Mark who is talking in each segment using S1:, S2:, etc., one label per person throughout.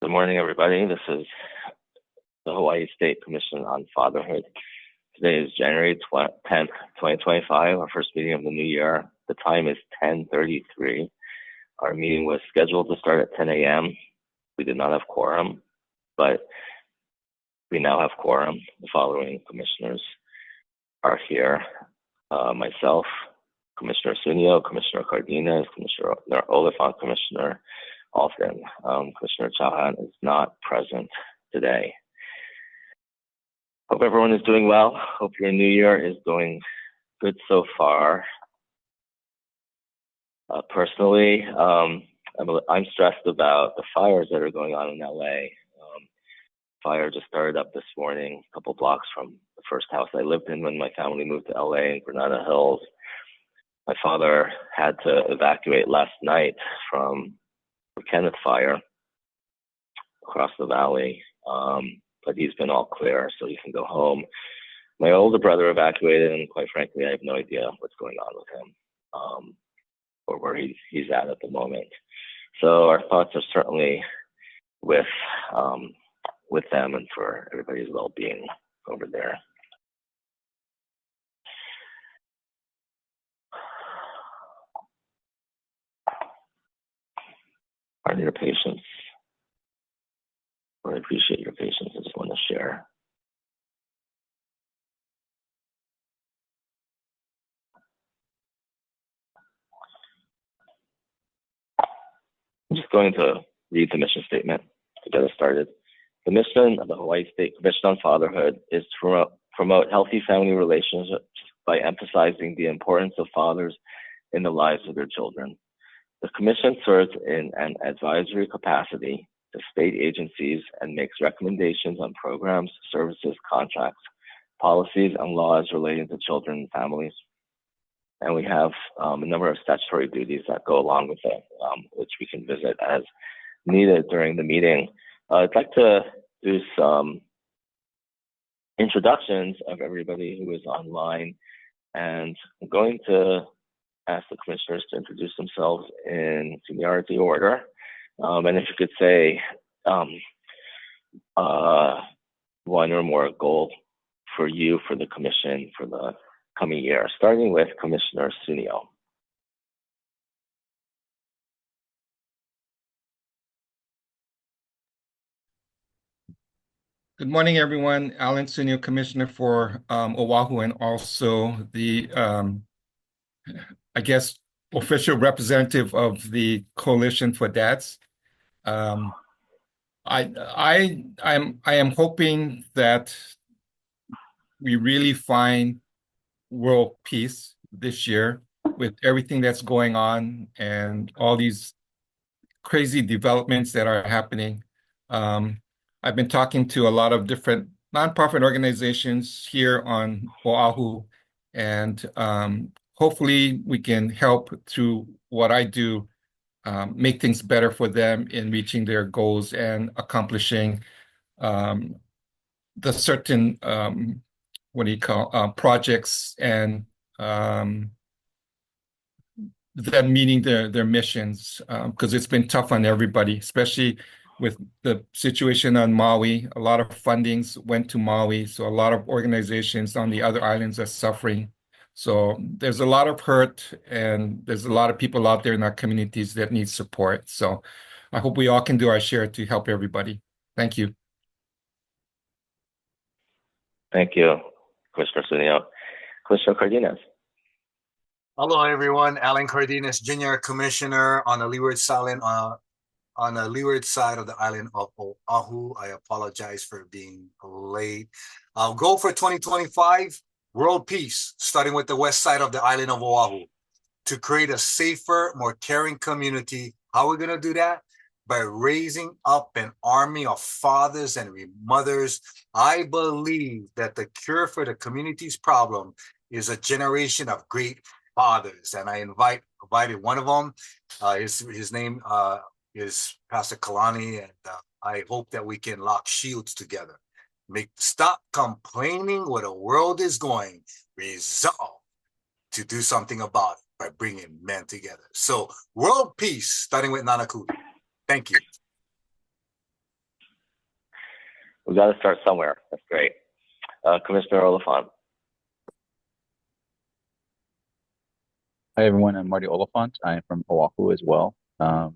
S1: Good morning, everybody. This is the Hawaii State Commission on Fatherhood. Today is January 10th, 2025, our first meeting of the new year. The time is 10:33. Our meeting was scheduled to start at 10 a.m. We did not have quorum, but we now have quorum. The following commissioners are here. Myself, Commissioner Sunio, Commissioner Cardenas, Commissioner Oliphant, Commissioner Alston. Commissioner Chauhan is not present today. Hope everyone is doing well. Hope your new year is going good so far. Personally, I'm stressed about the fires that are going on in LA. Fire just started up this morning, a couple blocks from the first house I lived in when my family moved to LA in Granada Hills. My father had to evacuate last night from the Kenneth fire across the valley, but he's been all clear, so he can go home. My older brother evacuated, and quite frankly, I have no idea what's going on with him or where he's at the moment. So our thoughts are certainly with them and for everybody's well-being over there. I need your patience. I appreciate your patience. I just want to share. I'm just going to read the mission statement to get us started. The mission of the Hawaii State Commission on Fatherhood is to promote healthy family relationships by emphasizing the importance of fathers in the lives of their children. The Commission serves in an advisory capacity to state agencies and makes recommendations on programs, services, contracts, policies, and laws relating to children and families. And we have a number of statutory duties that go along with it, which we can visit as needed during the meeting. I'd like to do some introductions of everybody who is online, and I'm going to ask the commissioners to introduce themselves in seniority order. And if you could say one or more goal for you, for the commission, for the coming year, starting with Commissioner Sunio.
S2: Good morning, everyone. Alan Sunio, Commissioner for Oahu, and also the, I guess, official representative of the Coalition for Dads. I am hoping that we really find world peace this year with everything that's going on and all these crazy developments that are happening. I've been talking to a lot of different nonprofit organizations here on Oahu, and hopefully we can help through what I do, make things better for them in reaching their goals and accomplishing the certain projects and them meeting their missions, because it's been tough on everybody, especially with the situation on Maui. A lot of fundings went to Maui, so a lot of organizations on the other islands are suffering. So there's a lot of hurt, and there's a lot of people out there in our communities that need support. So I hope we all can do our share to help everybody. Thank you.
S1: Thank you, Commissioner Sunio. Commissioner Cardenas.
S3: Hello, everyone. Alan Cardenas, Junior Commissioner on the leeward side of the island of Oahu. I apologize for being late. Our goal for 2025, world peace, starting with the west side of the island of Oahu, to create a safer, more caring community. How are we going to do that? By raising up an army of fathers and mothers. I believe that the cure for the community's problem is a generation of great fathers, and I invited one of them. His name is Pastor Kalani, and I hope that we can lock shields together. Stop complaining where the world is going. Resolve to do something about it by bringing men together. So, world peace, starting with Nanakuli. Thank you.
S1: we got to start somewhere. That's great. Commissioner Oliphant.
S4: Hi, everyone. I'm Marty Oliphant. I am from Oahu as well. And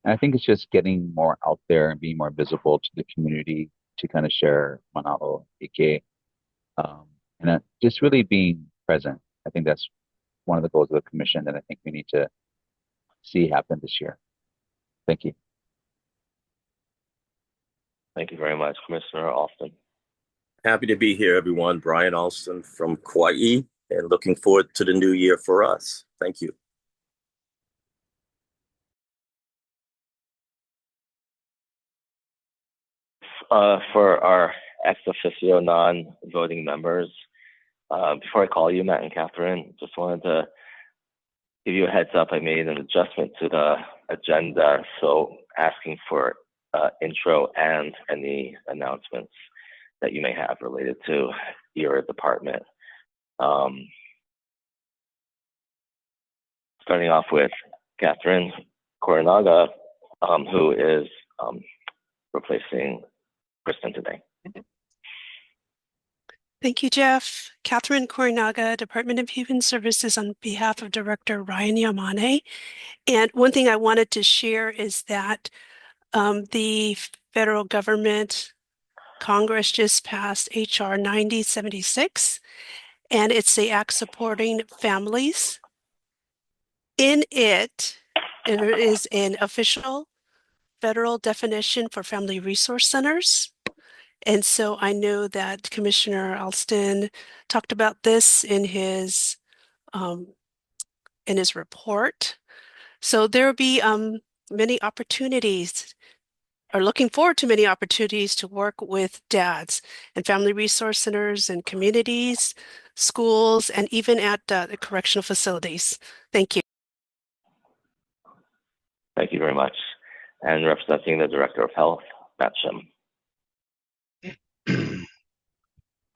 S4: I think it's just getting more out there and being more visible to the community to kind of share Manalo Ike, um, and just really being present. I think that's one of the goals of the commission that I think we need to see happen this year. Thank you.
S1: Thank you very much, Commissioner Alston.
S5: Happy to be here, everyone. Brian Alston from Kauai, and looking forward to the new year for us. Thank you.
S1: For our ex officio non-voting members, before I call you, Matt and Catherine, just wanted to give you a heads up. I made an adjustment to the agenda, so asking for intro and any announcements that you may have related to your department. Starting off with Catherine Korinaga, who is replacing Kristen today.
S6: Thank you, Jeff. Catherine Korinaga, Department of Human Services, on behalf of Director Ryan Yamane. And one thing I wanted to share is that the federal government, Congress just passed HR 9076, and it's the act supporting families. In it, there is an official federal definition for family resource centers. And so I know that Commissioner Alston talked about this in his report. So there will be many opportunities, or looking forward to many opportunities to work with dads and family resource centers and communities, schools, and even at the correctional facilities. Thank you.
S1: Thank you very much. And representing the Director of Health, Matt Shim.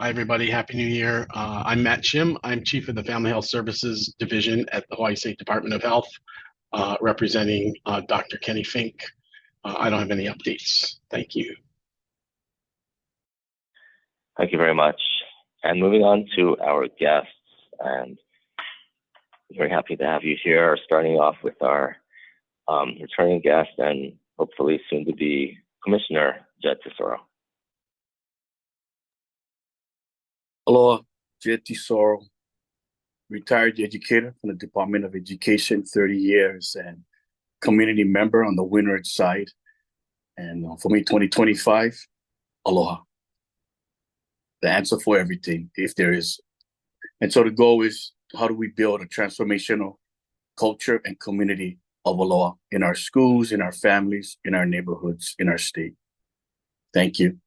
S7: Hi, everybody. Happy New Year. I'm Matt Shim. I'm Chief of the Family Health Services Division at the Hawaii State Department of Health, representing Dr. Kenny Fink. I don't have any updates. Thank you.
S1: Thank you very much. And moving on to our guests, and very happy to have you here, starting off with our returning guest and hopefully soon to be Commissioner Jed Tesoro.
S8: Aloha, Jed Tesoro, retired educator from the Department of Education, 30 years, and community member on the Windward side. And for me, 2025, aloha. The answer for everything, if there is. And so the goal is, how do we build a transformational culture and community of aloha in our schools, in our families, in our neighborhoods, in our state? Thank you.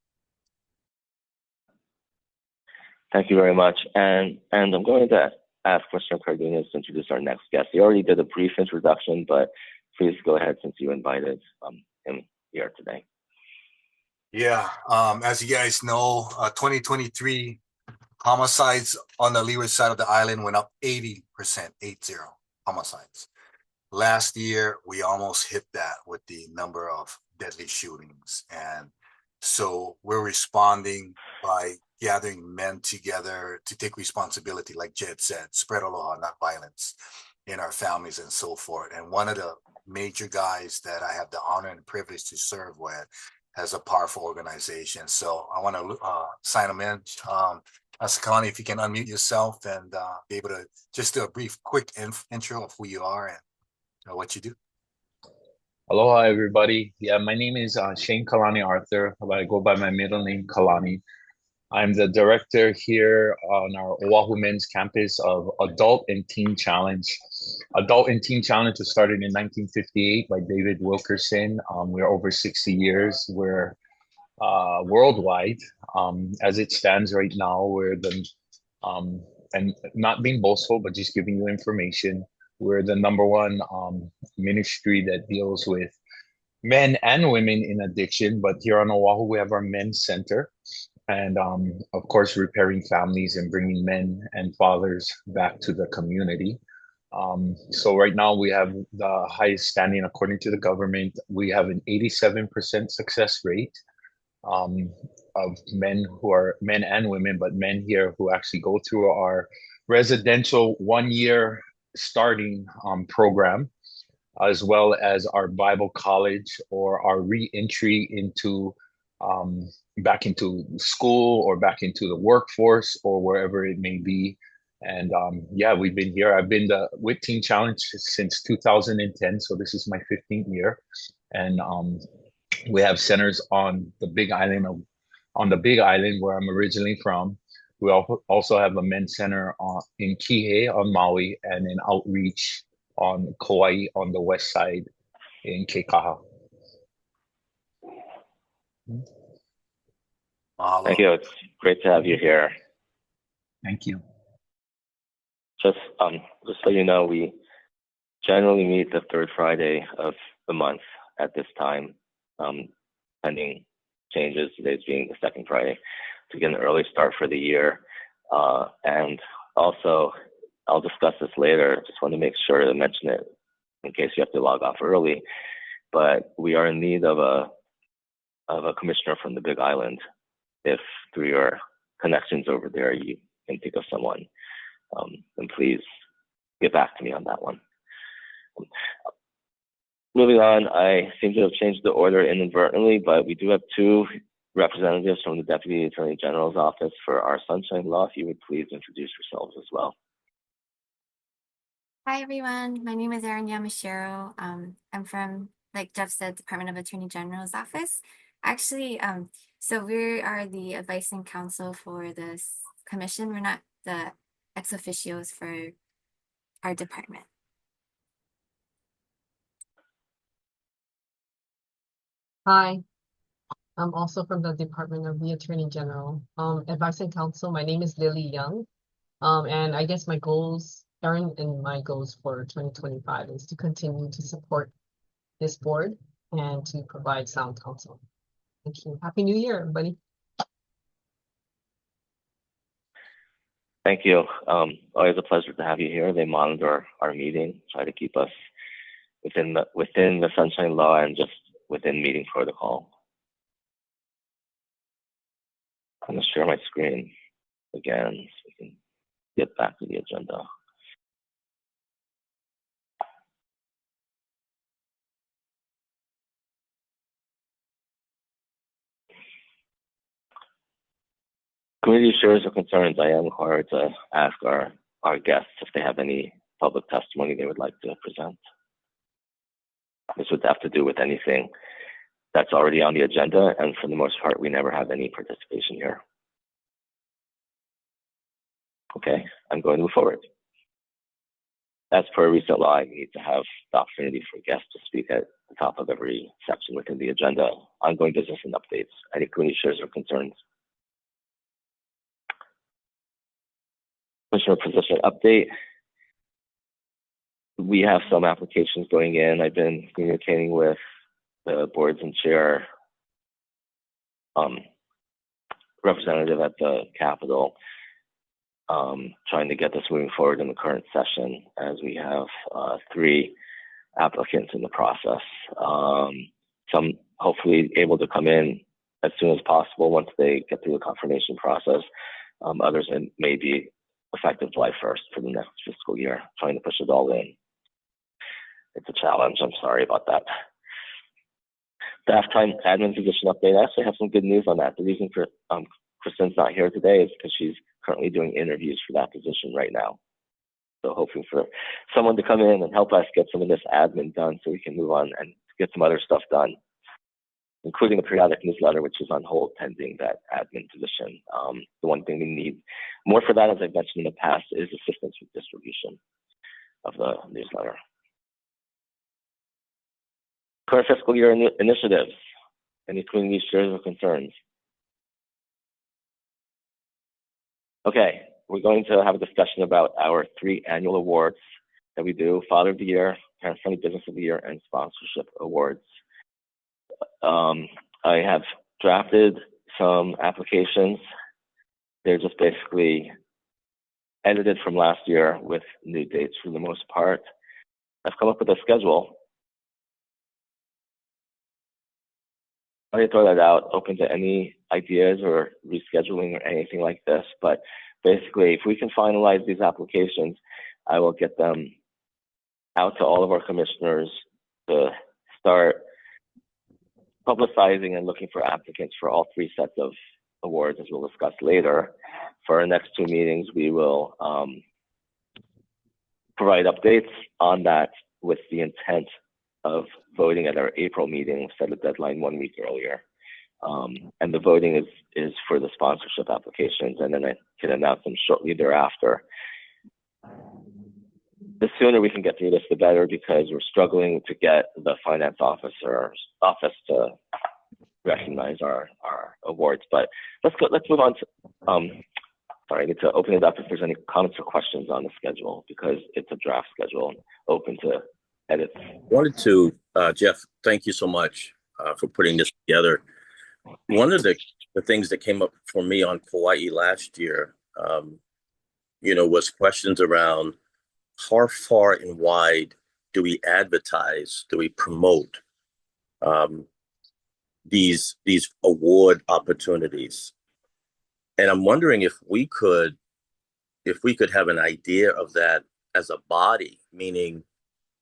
S1: Thank you very much. And I'm going to ask Commissioner Cardenas to introduce our next guest. He already did a brief introduction, but please go ahead since you invited him here today.
S3: Yeah, as you guys know, 2023 homicides on the leeward side of the island went up 80%, 80 homicides. Last year, we almost hit that with the number of deadly shootings. And so we're responding by gathering men together to take responsibility, like Jed said, spread aloha, not violence, in our families and so forth. And one of the major guys that I have the honor and privilege to serve with has a powerful organization. So I want to sign them in. Asakani, if you can unmute yourself and be able to just do a brief, quick intro of who you are and what you do.
S9: Aloha, everybody. Yeah, my name is Shane Kalani Arthur, but I go by my middle name, Kalani. I'm the director here on our Oahu Men's Campus of Adult and Teen Challenge. Adult and Teen Challenge was started in 1958 by David Wilkerson. We're over 60 years. We're worldwide. As it stands right now, we're the, and not being boastful, but just giving you information, we're the #1 ministry that deals with men and women in addiction. But here on Oahu, we have our men's center. And of course, repairing families and bringing men and fathers back to the community. So right now we have the highest standing according to the government. We have an 87% success rate. of men who are men and women, but men here who actually go through our residential 1 year starting program, as well as our Bible college or our re-entry into back into school or back into the workforce or wherever it may be. And yeah, we've been here. I've been with Teen Challenge since 2010, so this is my 15th year. And we have centers on the Big Island where I'm originally from. We also have a men's center in Kihei on Maui and an outreach on Kauai on the west side in Keikaha.
S1: Thank you. It's great to have you here.
S9: Thank you.
S1: Just so you know, we generally meet the third Friday of the month at this time, pending changes, today's being the second Friday, to get an early start for the year. And also, I'll discuss this later. Just want to make sure to mention it in case you have to log off early. But we are in need of a commissioner from the Big Island. If through your connections over there you can think of someone, then please get back to me on that one. Moving on, I seem to have changed the order inadvertently, but we do have two representatives from the Deputy Attorney General's office for our Sunshine Law. If you would please introduce yourselves as well.
S10: Hi, everyone. My name is Erin Yamashiro. I'm from, like Jeff said, Department of Attorney General's office. Actually, so we are the advice and counsel for this commission. We're not the ex officios for our department.
S11: Hi, I'm also from the Department of the Attorney General. Advice and counsel, my name is Lily Young. And I guess my goals, Erin, and my goals for 2025 is to continue to support this board and to provide sound counsel. Thank you. Happy New Year, everybody.
S1: Thank you. Always a pleasure to have you here. They monitor our meeting, try to keep us within the Sunshine Law and just within meeting protocol. I'm going to share my screen again so we can get back to the agenda. Community shares or concerns, I am required to ask our guests if they have any public testimony they would like to present. This would have to do with anything that's already on the agenda, and for the most part, we never have any participation here. Okay, I'm going to move forward. As per recent law, I need to have the opportunity for guests to speak at the top of every section within the agenda. Ongoing business and updates. Any community shares or concerns? Commissioner position update. We have some applications going in. I've been communicating with the boards and chair representative at the Capitol, trying to get this moving forward in the current session, as we have 3 applicants in the process. Some hopefully able to come in as soon as possible once they get through the confirmation process. Others may be effective July 1st for the next fiscal year, trying to push it all in. It's a challenge. I'm sorry about that. Staff time admin position update. I actually have some good news on that. The reason for Kristen's not here today is because she's currently doing interviews for that position right now. So hoping for someone to come in and help us get some of this admin done so we can move on and get some other stuff done, including a periodic newsletter, which is on hold pending that admin position. The one thing we need more for that, as I've mentioned in the past, is assistance with distribution of the newsletter. Current fiscal year initiatives. Any community shares or concerns? Okay, we're going to have a discussion about our 3 annual awards that we do: Father of the Year, Parent-Friendly Business of the Year, and Sponsorship Awards. I have drafted some applications. They're just basically edited from last year with new dates for the most part. I've come up with a schedule Let me throw that out, open to any ideas or rescheduling or anything like this. But basically, if we can finalize these applications, I will get them out to all of our commissioners to start publicizing and looking for applicants for all three sets of awards, as we'll discuss later. For our next two meetings, we will provide updates on that with the intent of voting at our April meeting, set a deadline 1 week earlier. And the voting is for the sponsorship applications, and then I can announce them shortly thereafter. The sooner we can get through this, the better, because we're struggling to get the finance officer's office to recognize our awards. But let's move on to, sorry, I need to open it up if there's any comments or questions on the schedule, because it's a draft schedule, open to edits.
S5: Wanted to, Jeff, thank you so much for putting this together. One of the things that came up for me on Kauai last year, was questions around how far and wide do we advertise, do we promote these award opportunities? And I'm wondering if we could have an idea of that as a body, meaning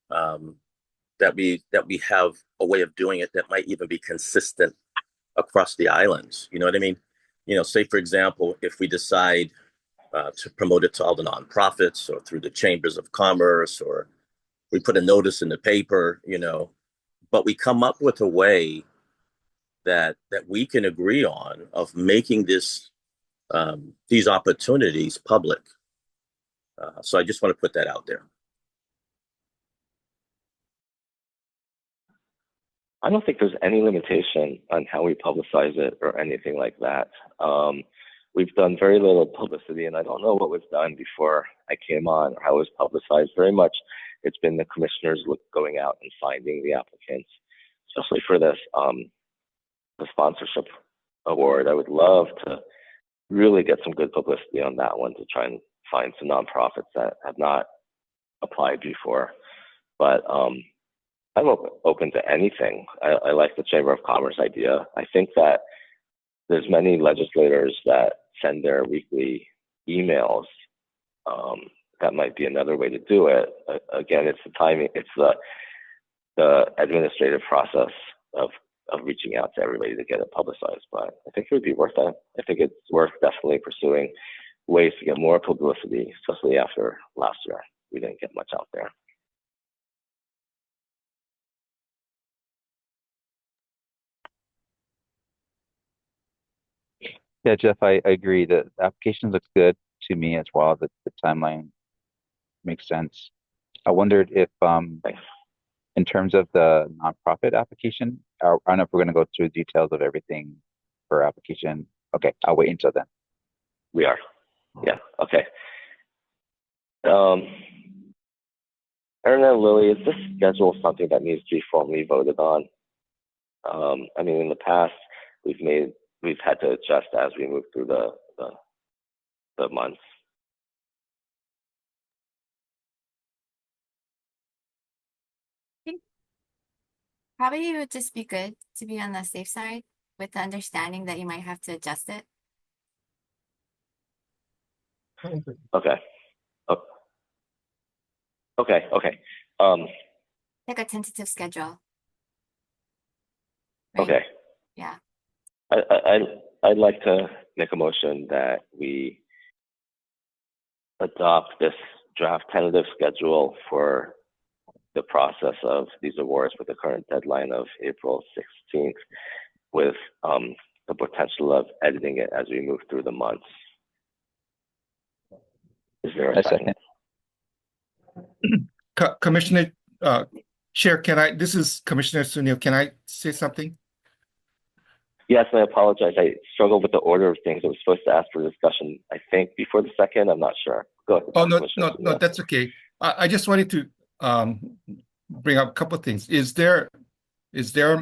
S5: that we have a way of doing it that might even be consistent across the islands. You know what I mean? Say for example, if we decide to promote it to all the nonprofits or through the chambers of commerce, or we put a notice in the paper, but we come up with a way that we can agree on of making these opportunities public. So I just want to put that out there.
S1: I don't think there's any limitation on how we publicize it or anything like that. We've done very little publicity, and I don't know what was done before I came on or how it was publicized. Very much, it's been the commissioners going out and finding the applicants, especially for this the sponsorship award. I would love to really get some good publicity on that one to try and find some nonprofits that have not applied before. But I'm open to anything. I like the Chamber of Commerce idea. I think that there's many legislators that send their weekly emails. That might be another way to do it. Again, it's the timing, it's the administrative process of reaching out to everybody to get it publicized. But I think it would be worth it. I think it's worth definitely pursuing ways to get more publicity, especially after last year. We didn't get much out there.
S4: Yeah, Jeff, I agree. The application looks good to me as well. The timeline makes sense. I wondered if, in terms of the nonprofit application, I don't know if we're going to go through details of everything for application. Okay, I'll wait until then.
S1: We are. Yeah, okay. Erin and Lily, is this schedule something that needs to be formally voted on? I mean, in the past, we've had to adjust as we move through the months.
S10: Probably it would just be good to be on the safe side with the understanding that you might have to adjust it.
S1: Okay. Okay.
S10: Like a tentative schedule. Right?
S1: Okay.
S10: Yeah.
S1: I'd like to make a motion that we adopt this draft tentative schedule for the process of these awards with the current deadline of April 16th, with the potential of editing it as we move through the months. Is there a second?
S2: Commissioner, Chair, this is Commissioner Sunil, can I say something?
S1: Yes, I apologize. I struggled with the order of things. I was supposed to ask for discussion, I think, before the second. I'm not sure. Go ahead.
S2: Oh, no, that's okay. I just wanted to bring up a couple of things. Is there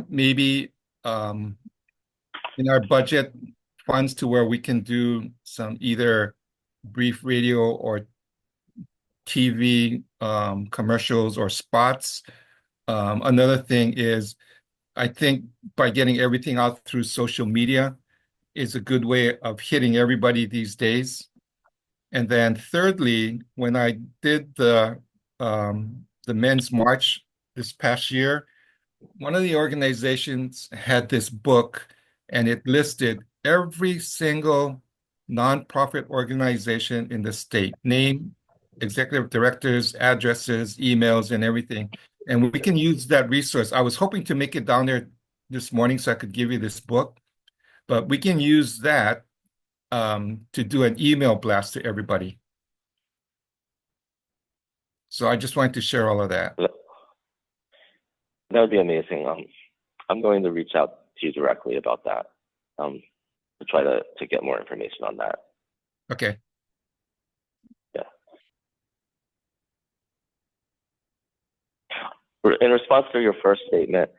S2: maybe in our budget funds to where we can do some either brief radio or TV commercials or spots? Another thing is I think by getting everything out through social media is a good way of hitting everybody these days. And then thirdly, when I did the men's march this past year, one of the organizations had this book and it listed every single nonprofit organization in the state, name, executive directors, addresses, emails, and everything. And we can use that resource. I was hoping to make it down there this morning so I could give you this book, but we can use that to do an email blast to everybody. So I just wanted to share all of that.
S1: That would be amazing. I'm going to reach out to you directly about that to try to get more information on that.
S2: Okay.
S1: Yeah. In response to your first statement,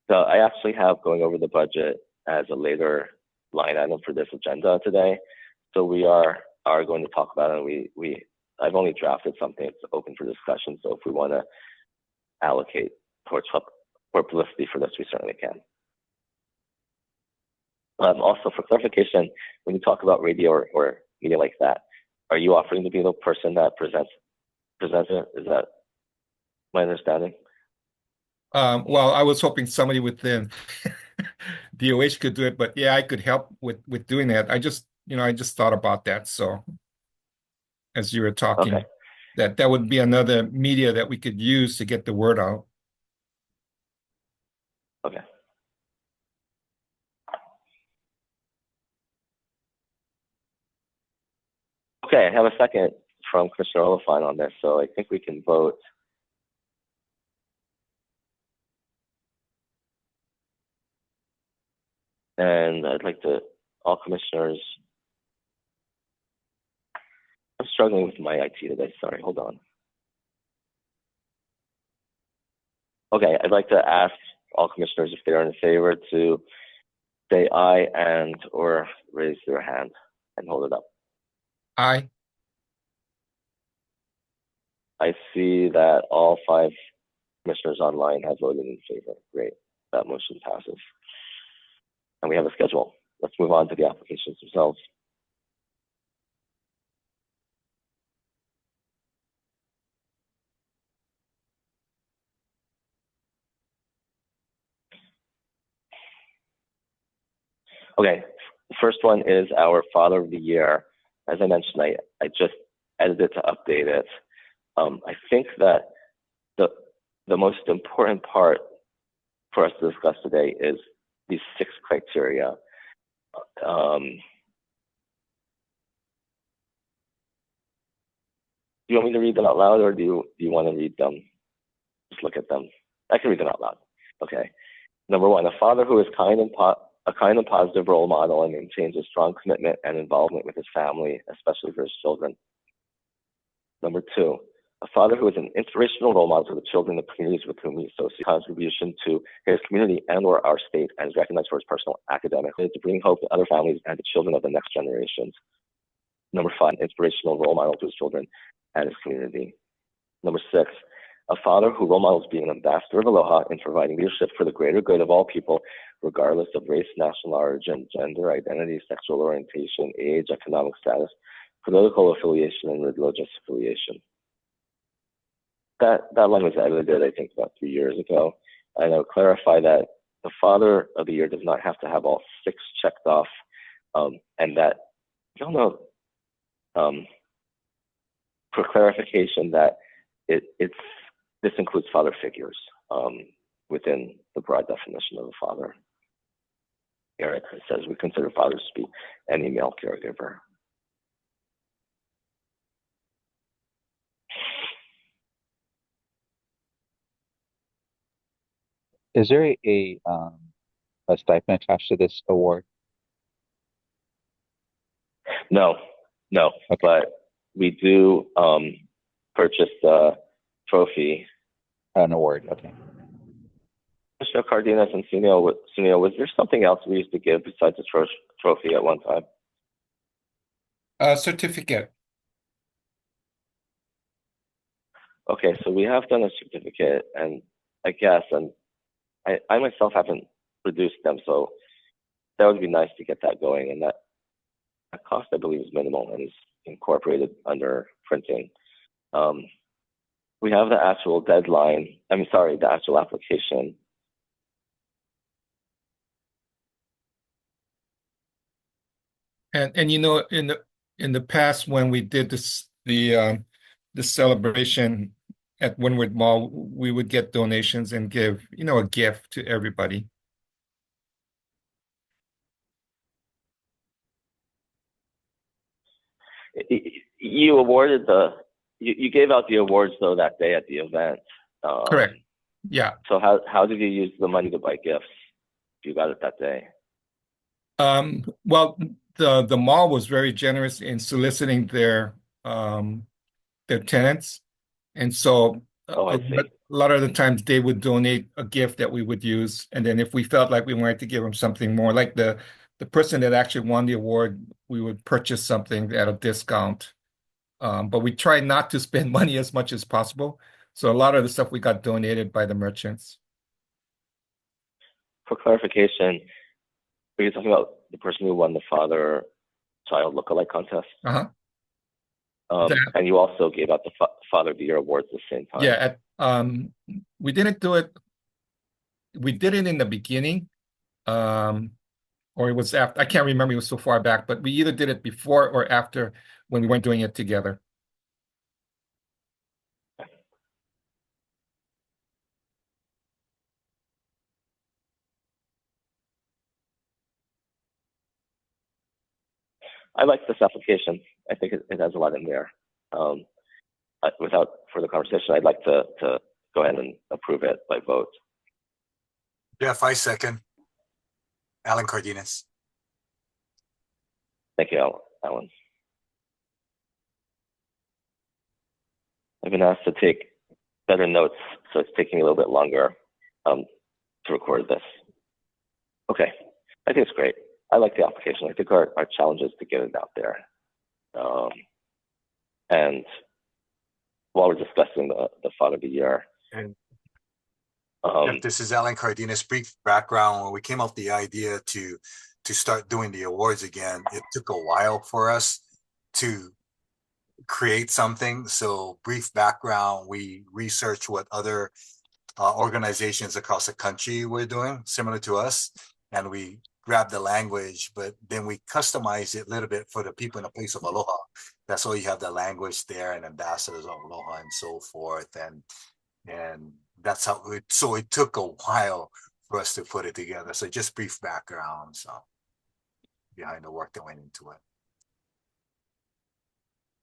S1: so I actually have going over the budget as a later line item for this agenda today. So we are going to talk about it. And I've only drafted something. It's open for discussion. So if we want to allocate towards publicity for this, we certainly can. Also, for clarification, when you talk about radio or media like that, are you offering to be the person that presents it? Is that my understanding?
S2: Well, I was hoping somebody within DOH could do it, but yeah, I could help with doing that. I just thought about that. So as you were talking,
S1: okay.
S2: that would be another media that we could use to get the word out.
S1: Okay. Okay, I have a second from Commissioner Oliphant on this, so I think we can vote. And I'd like all commissioners. I'm struggling with my IT today. Sorry, hold on. Okay, I'd like to ask all commissioners if they are in favor to say aye and or raise their hand and hold it up.
S2: Aye.
S1: I see that all 5 commissioners online have voted in favor. Great, that motion passes. And we have a schedule. Let's move on to the applications themselves. Okay, the first one is our Father of the Year. As I mentioned, I just edited to update it. I think that the most important part for us to discuss today is these 6 criteria. Do you want me to read them out loud, or do you want to read them? Just look at them. I can read them out loud. Okay. Number 1, a father who is a kind and positive role model and maintains a strong commitment and involvement with his family, especially for his children. Number 2, a father who is an inspirational role model to the children of communities with whom he associates, contribution to his community and or our state, and is recognized for his personal academic to bring hope to other families and to children of the next generations. Number 5, an inspirational role model to his children and his community. Number 6, a father who role models being an ambassador of Aloha in providing leadership for the greater good of all people, regardless of race, national origin, gender identity, sexual orientation, age, economic status, political affiliation, and religious affiliation. That line was edited, I think, about 3 years ago. And I would clarify that the Father of the Year does not have to have all 6 checked off, and that, for clarification, that this includes father figures within the broad definition of a father. Here it says we consider fathers to be any male caregiver.
S4: Is there a stipend attached to this award?
S1: No, okay. But we do purchase the trophy.
S4: An award, okay.
S1: Commissioner Cardenas and Sunil, was there something else we used to give besides the trophy at one time?
S2: A certificate.
S1: Okay, so we have done a certificate, and I guess, and I myself haven't produce them. So that would be nice to get that going. And that cost, I believe, is minimal and is incorporated under printing. We have the actual deadline. The actual application.
S2: And in the past when we did the celebration at Windward Mall, we would get donations and give a gift to everybody.
S1: You gave out the awards though that day at the event.
S2: Correct. Yeah.
S1: So how did you use the money to buy gifts if you got it that day?
S2: Well, the mall was very generous in soliciting their tenants, and so
S1: I see.
S2: a lot of the times they would donate a gift that we would use, and then if we felt like we wanted to give them something more, like the person that actually won the award, we would purchase something at a discount. But we try not to spend money as much as possible. So a lot of the stuff we got donated by the merchants.
S1: For clarification, are you talking about the person who won the father-child lookalike contest?
S2: Uh-huh.
S1: And you also gave out the Father of the Year awards at the same time.
S2: Yeah, we didn't do it. We did it in the beginning, or it was after. I can't remember. It was so far back, but we either did it before or after when we weren't doing it together.
S1: I like this application. I think it has a lot in there. Without further conversation, I'd like to go ahead and approve it by vote.
S3: Jeff, I second. Alan Cardenas.
S1: Thank you, Alan. I've been asked to take better notes, so it's taking a little bit longer to record this. Okay, I think it's great. I like the application. I think our challenge is to get it out there. And while we're discussing the Father of the Year.
S3: And this is Alan Cardenas. Brief background. When we came up with the idea to start doing the awards again, it took a while for us to create something. So brief background, we researched what other organizations across the country were doing similar to us, and we grabbed the language, but then we customized it a little bit for the people in the place of Aloha. That's why you have the language there and ambassadors of Aloha and so forth. And that's how so it took a while for us to put it together. So just brief background behind the work that went into it.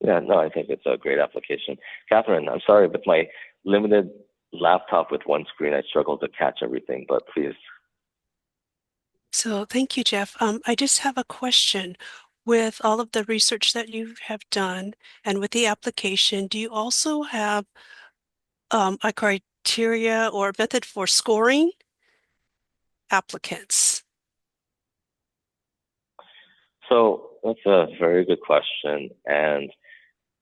S1: Yeah, no, I think it's a great application. Catherine, I'm sorry, with my limited laptop with one screen, I struggle to catch everything, but please.
S6: So thank you, Jeff. I just have a question. With all of the research that you have done and with the application, do you also have a criteria or method for scoring applicants?
S1: So that's a very good question. And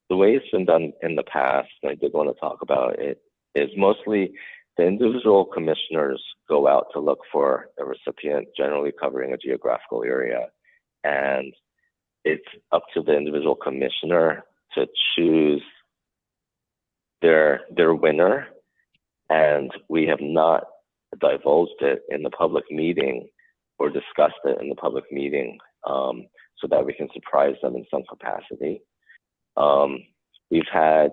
S1: the way it's been done in the past, and I did want to talk about it, is mostly the individual commissioners go out to look for a recipient, generally covering a geographical area. And it's up to the individual commissioner to choose their winner. And we have not divulged it in the public meeting or discussed it in the public meeting so that we can surprise them in some capacity. We've had,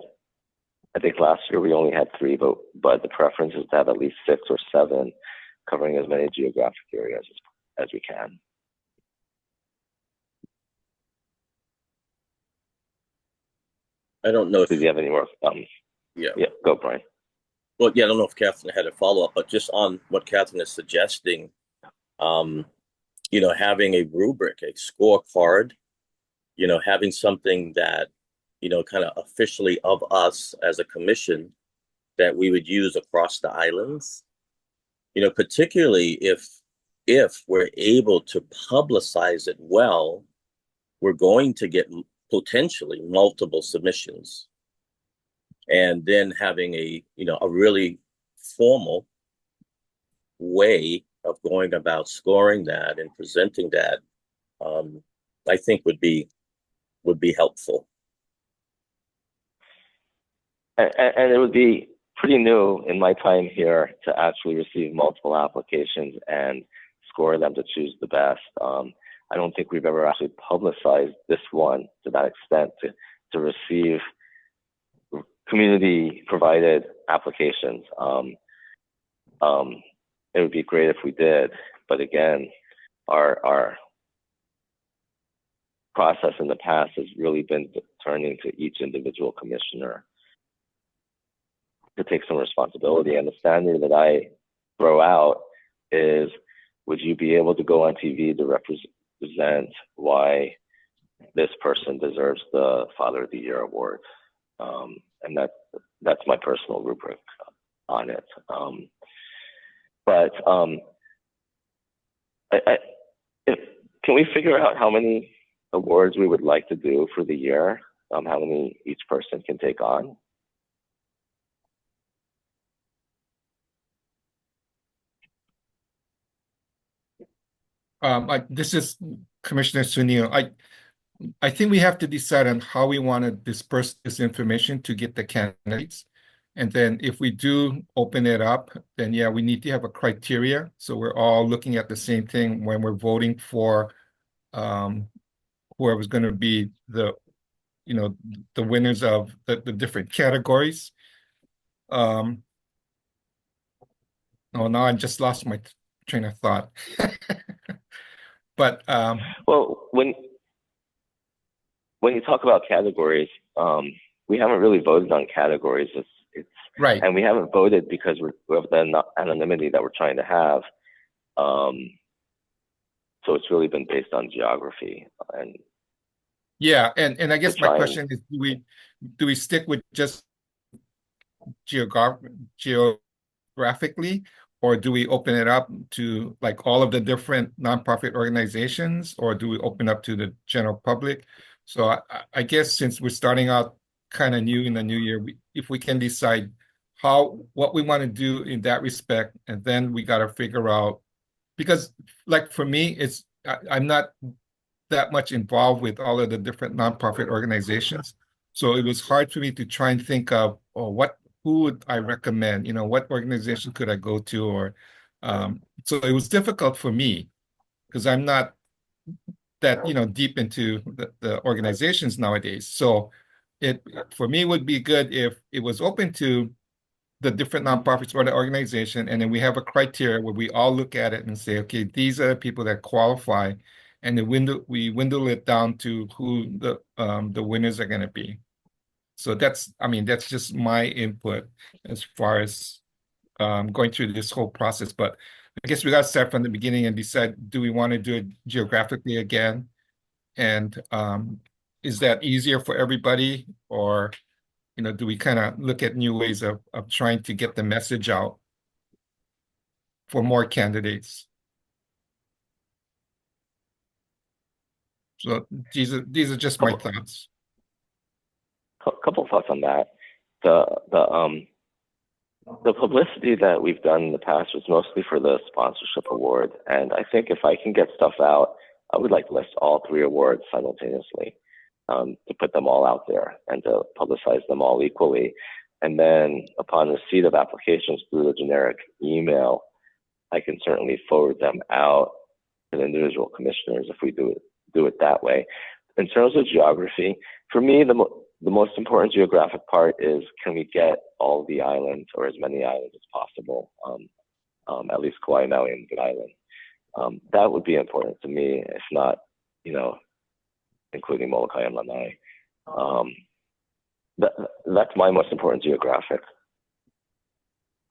S1: I think last year we only had 3, but the preference is to have at least 6 or 7 covering as many geographic areas as we can.
S5: I don't know if
S1: you have any more. Yeah, go, Brian.
S5: Well, yeah, I don't know if Catherine had a follow-up, but just on what Catherine is suggesting, having a rubric, a scorecard, having something that, kind of officially of us as a commission that we would use across the islands, particularly if we're able to publicize it well, we're going to get potentially multiple submissions. And then having a really formal way of going about scoring that and presenting that, I think would be helpful.
S1: And it would be pretty new in my time here to actually receive multiple applications and score them to choose the best. I don't think we've ever actually publicized this one to that extent to receive community provided applications. It would be great if we did, but again, our process in the past has really been turning to each individual commissioner to take some responsibility. And the standard that I throw out is, would you be able to go on TV to represent why this person deserves the Father of the Year award? And that's my personal rubric on it. Can we figure out how many awards we would like to do for the year? How many each person can take on?
S2: This is Commissioner Sunil. I think we have to decide on how we want to disperse this information to get the candidates. And then if we do open it up, then yeah, we need to have a criteria. So we're all looking at the same thing when we're voting for whoever's going to be the winners of the different categories. Oh, now I just lost my train of thought. But
S1: well, when you talk about categories, we haven't really voted on categories. It's
S2: right,
S1: and we haven't voted because we have the anonymity that we're trying to have. So it's really been based on geography and.
S2: Yeah, and I guess my question is, do we stick with just geographically, or do we open it up to like all of the different nonprofit organizations, or do we open up to the general public? So I guess since we're starting out kind of new in the new year, if we can decide what we want to do in that respect, and then we got to figure out, because like for me, I'm not that much involved with all of the different nonprofit organizations. So it was hard for me to try and think of, who would I recommend? What organization could I go to? Or so it was difficult for me because I'm not that deep into the organizations nowadays. So it for me would be good if it was open to the different nonprofits or the organization, and then we have a criteria where we all look at it and say, okay, these are the people that qualify, and we window it down to who the winners are going to be. So that's just my input as far as going through this whole process. But I guess we got to start from the beginning and decide, do we want to do it geographically again? And is that easier for everybody? Or, do we kind of look at new ways of trying to get the message out for more candidates? So these are just my thoughts.
S1: Couple thoughts on that. The publicity that we've done in the past was mostly for the sponsorship award, and I think if I can get stuff out, I would like to list all 3 awards simultaneously, to put them all out there and to publicize them all equally. And then upon receipt of applications through the generic email, I can certainly forward them out to the individual commissioners if we do it that way. In terms of geography, for me, the most important geographic part is, can we get all the islands, or as many islands as possible, at least Kauai, Maui, and Good Island. That would be important to me, if not, including Molokai and Lanai. That's my most important geographic.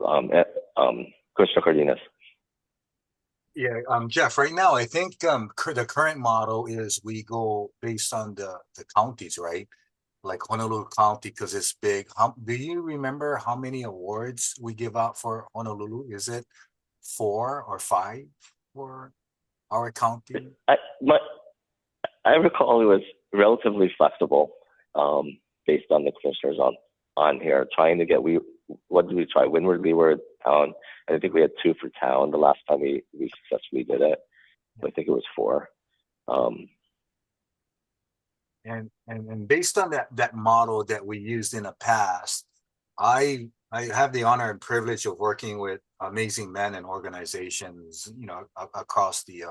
S1: Commissioner Cardenas.
S3: Yeah, Jeff, right now, I think the current model is we go based on the counties, right? Like Honolulu County, because it's big. Do you remember how many awards we give out for Honolulu? Is it 4 or 5 for our county?
S1: I recall it was relatively flexible, based on the commissioners on here, trying to get, what did we try? Windward, Leeward, town. I think we had 2 for town the last time we successfully did it. I think it was 4.
S3: And based on that model that we used in the past, I have the honor and privilege of working with amazing men and organizations, across the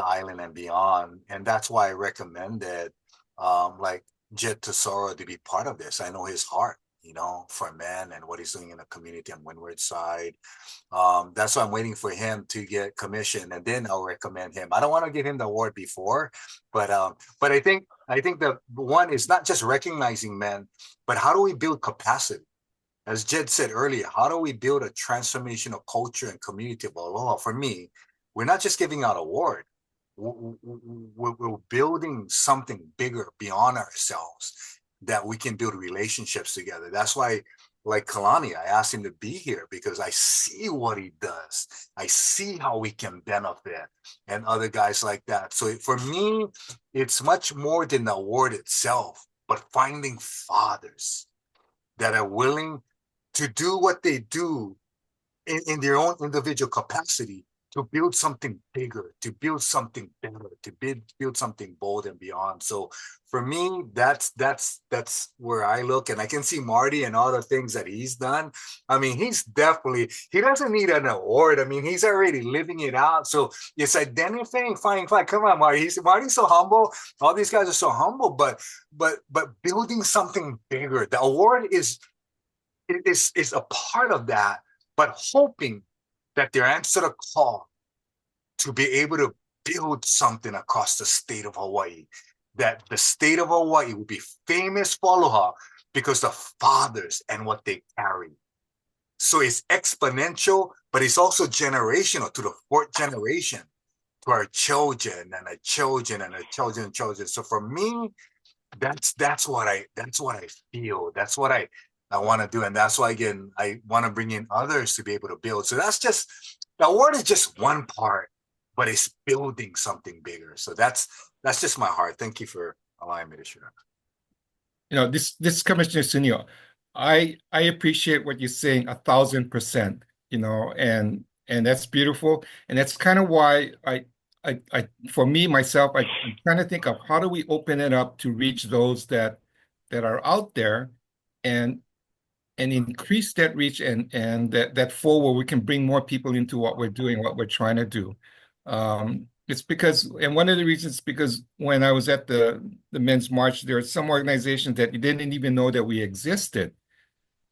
S3: island and beyond, and that's why I recommended like Jed Tesoro to be part of this. I know his heart, for men and what he's doing in the community on Windward side. That's why I'm waiting for him to get commissioned, and then I'll recommend him. I don't want to give him the award before, but I think the one is not just recognizing men, but how do we build capacity? As Jed said earlier, how do we build a transformational culture and community of aloha? For me, we're not just giving out award. We're building something bigger beyond ourselves, that we can build relationships together. That's why, like Kalani, I asked him to be here because I see what he does. I see how we can benefit, and other guys like that. So for me, it's much more than the award itself, but finding fathers that are willing to do what they do in their own individual capacity, to build something bigger, to build something better, to build something bold and beyond. So for me, that's where I look, and I can see Marty and all the things that he's done. I mean, he doesn't need an award. I mean, he's already living it out. So it's identifying, finding. Come on, Marty. Marty's so humble. All these guys are so humble, but building something bigger. The award is a part of that, but hoping that they answer the call to be able to build something across the state of Hawaii, that the state of Hawaii will be famous for aloha because the fathers and what they carry. So it's exponential, but it's also generational to the 4th generation, to our children and our children and our children's children. So for me, that's what I feel. That's what I want to do, and that's why again I want to bring in others to be able to build. So the award is just one part, but it's building something bigger. So that's just my heart. Thank you for allowing me to share.
S2: This Commissioner Sunio, I appreciate what you're saying 1,000%. And that's beautiful, and that's kind of why I for me myself, I'm trying to think of how do we open it up to reach those that are out there, and increase that reach and that flow where we can bring more people into what we're doing, what we're trying to do. It's because, and one of the reasons, because when I was at the Men's March, there are some organizations that you didn't even know that we existed.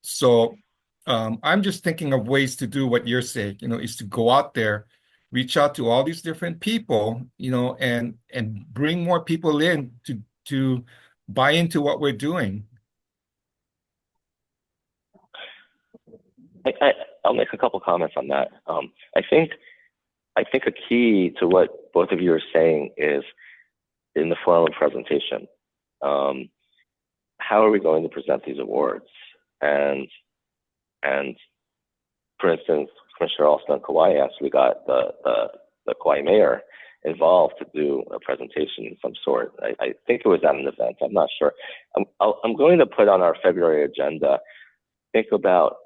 S2: So I'm just thinking of ways to do what you're saying, is to go out there, reach out to all these different people, and bring more people in to buy into what we're doing.
S1: I'll make a couple comments on that. I think a key to what both of you are saying is in the form of presentation. How are we going to present these awards? And for instance, Commissioner Alston Kauai actually got the Kauai mayor involved to do a presentation of some sort. I think it was at an event. I'm not sure. I'm going to put on our February agenda, think about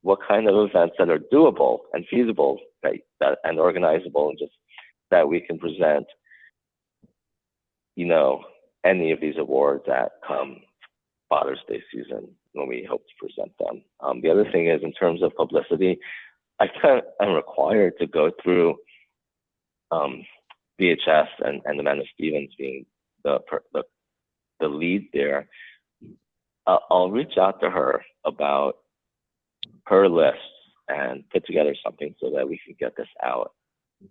S1: what kind of events that are doable and feasible and organizable, and just that we can present, any of these awards that come Father's Day season when we hope to present them. The other thing is, in terms of publicity, I'm required to go through VHS and Amanda Stevens being the lead there. I'll reach out to her about her list and put together something so that we can get this out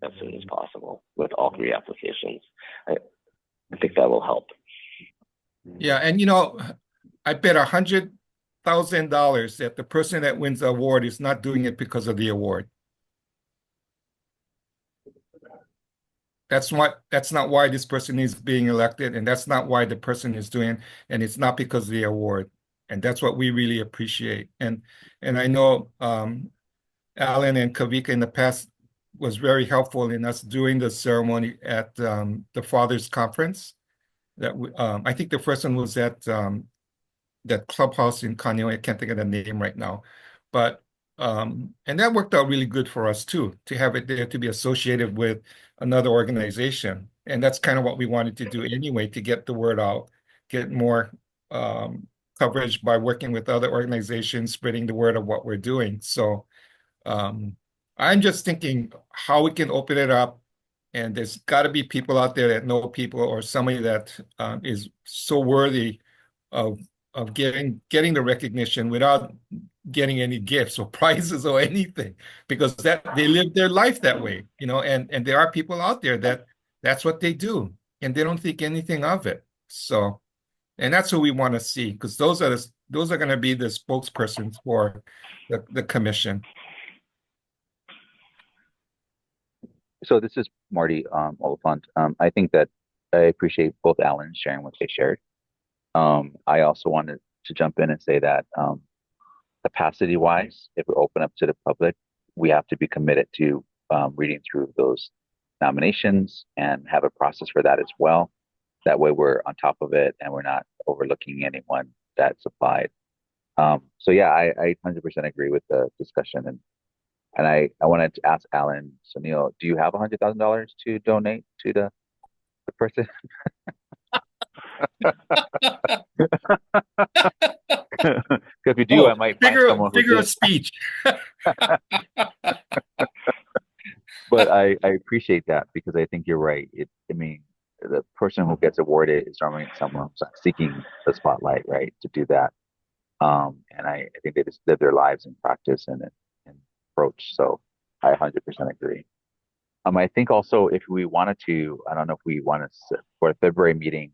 S1: as soon as possible with all 3 applications. I think that will help.
S2: Yeah, and I bet $100,000 that the person that wins the award is not doing it because of the award. That's not why this person is being elected, and that's not why the person is doing it, and it's not because of the award. And that's what we really appreciate. And I know Alan and Kavika in the past was very helpful in us doing the ceremony at the Fathers Conference. That I think the first one was at that clubhouse in Kaneohe. I can't think of the name right now, but And that worked out really good for us too, to have it there to be associated with another organization. And that's kind of what we wanted to do anyway, to get the word out, get more coverage by working with other organizations, spreading the word of what we're doing. So I'm just thinking how we can open it up. And there's got to be people out there that know people, or somebody that is so worthy of getting the recognition without getting any gifts or prizes or anything, because that they live their life that way, and there are people out there that's what they do, and they don't think anything of it. So, and that's what we want to see, because those are going to be the spokespersons for the commission.
S4: So this is Marty Oliphant. I think that I appreciate both Alan sharing what they shared. I also wanted to jump in and say that capacity wise, if we open up to the public, we have to be committed to reading through those nominations and have a process for that as well. That way we're on top of it and we're not overlooking anyone that's applied. So yeah, I 100% agree with the discussion. And I wanted to ask Alan, so Neil, do you have $100,000 to donate to the person? Because if you do, I might find someone who
S2: figure
S4: did.
S2: of speech.
S4: But I appreciate that, because I think you're right. I mean, the person who gets awarded is normally someone who's not seeking the spotlight, right, to do that. And I think they just live their lives in practice and approach. So I 100% agree. I think also if we wanted to, I don't know if we want to sit for a February meeting,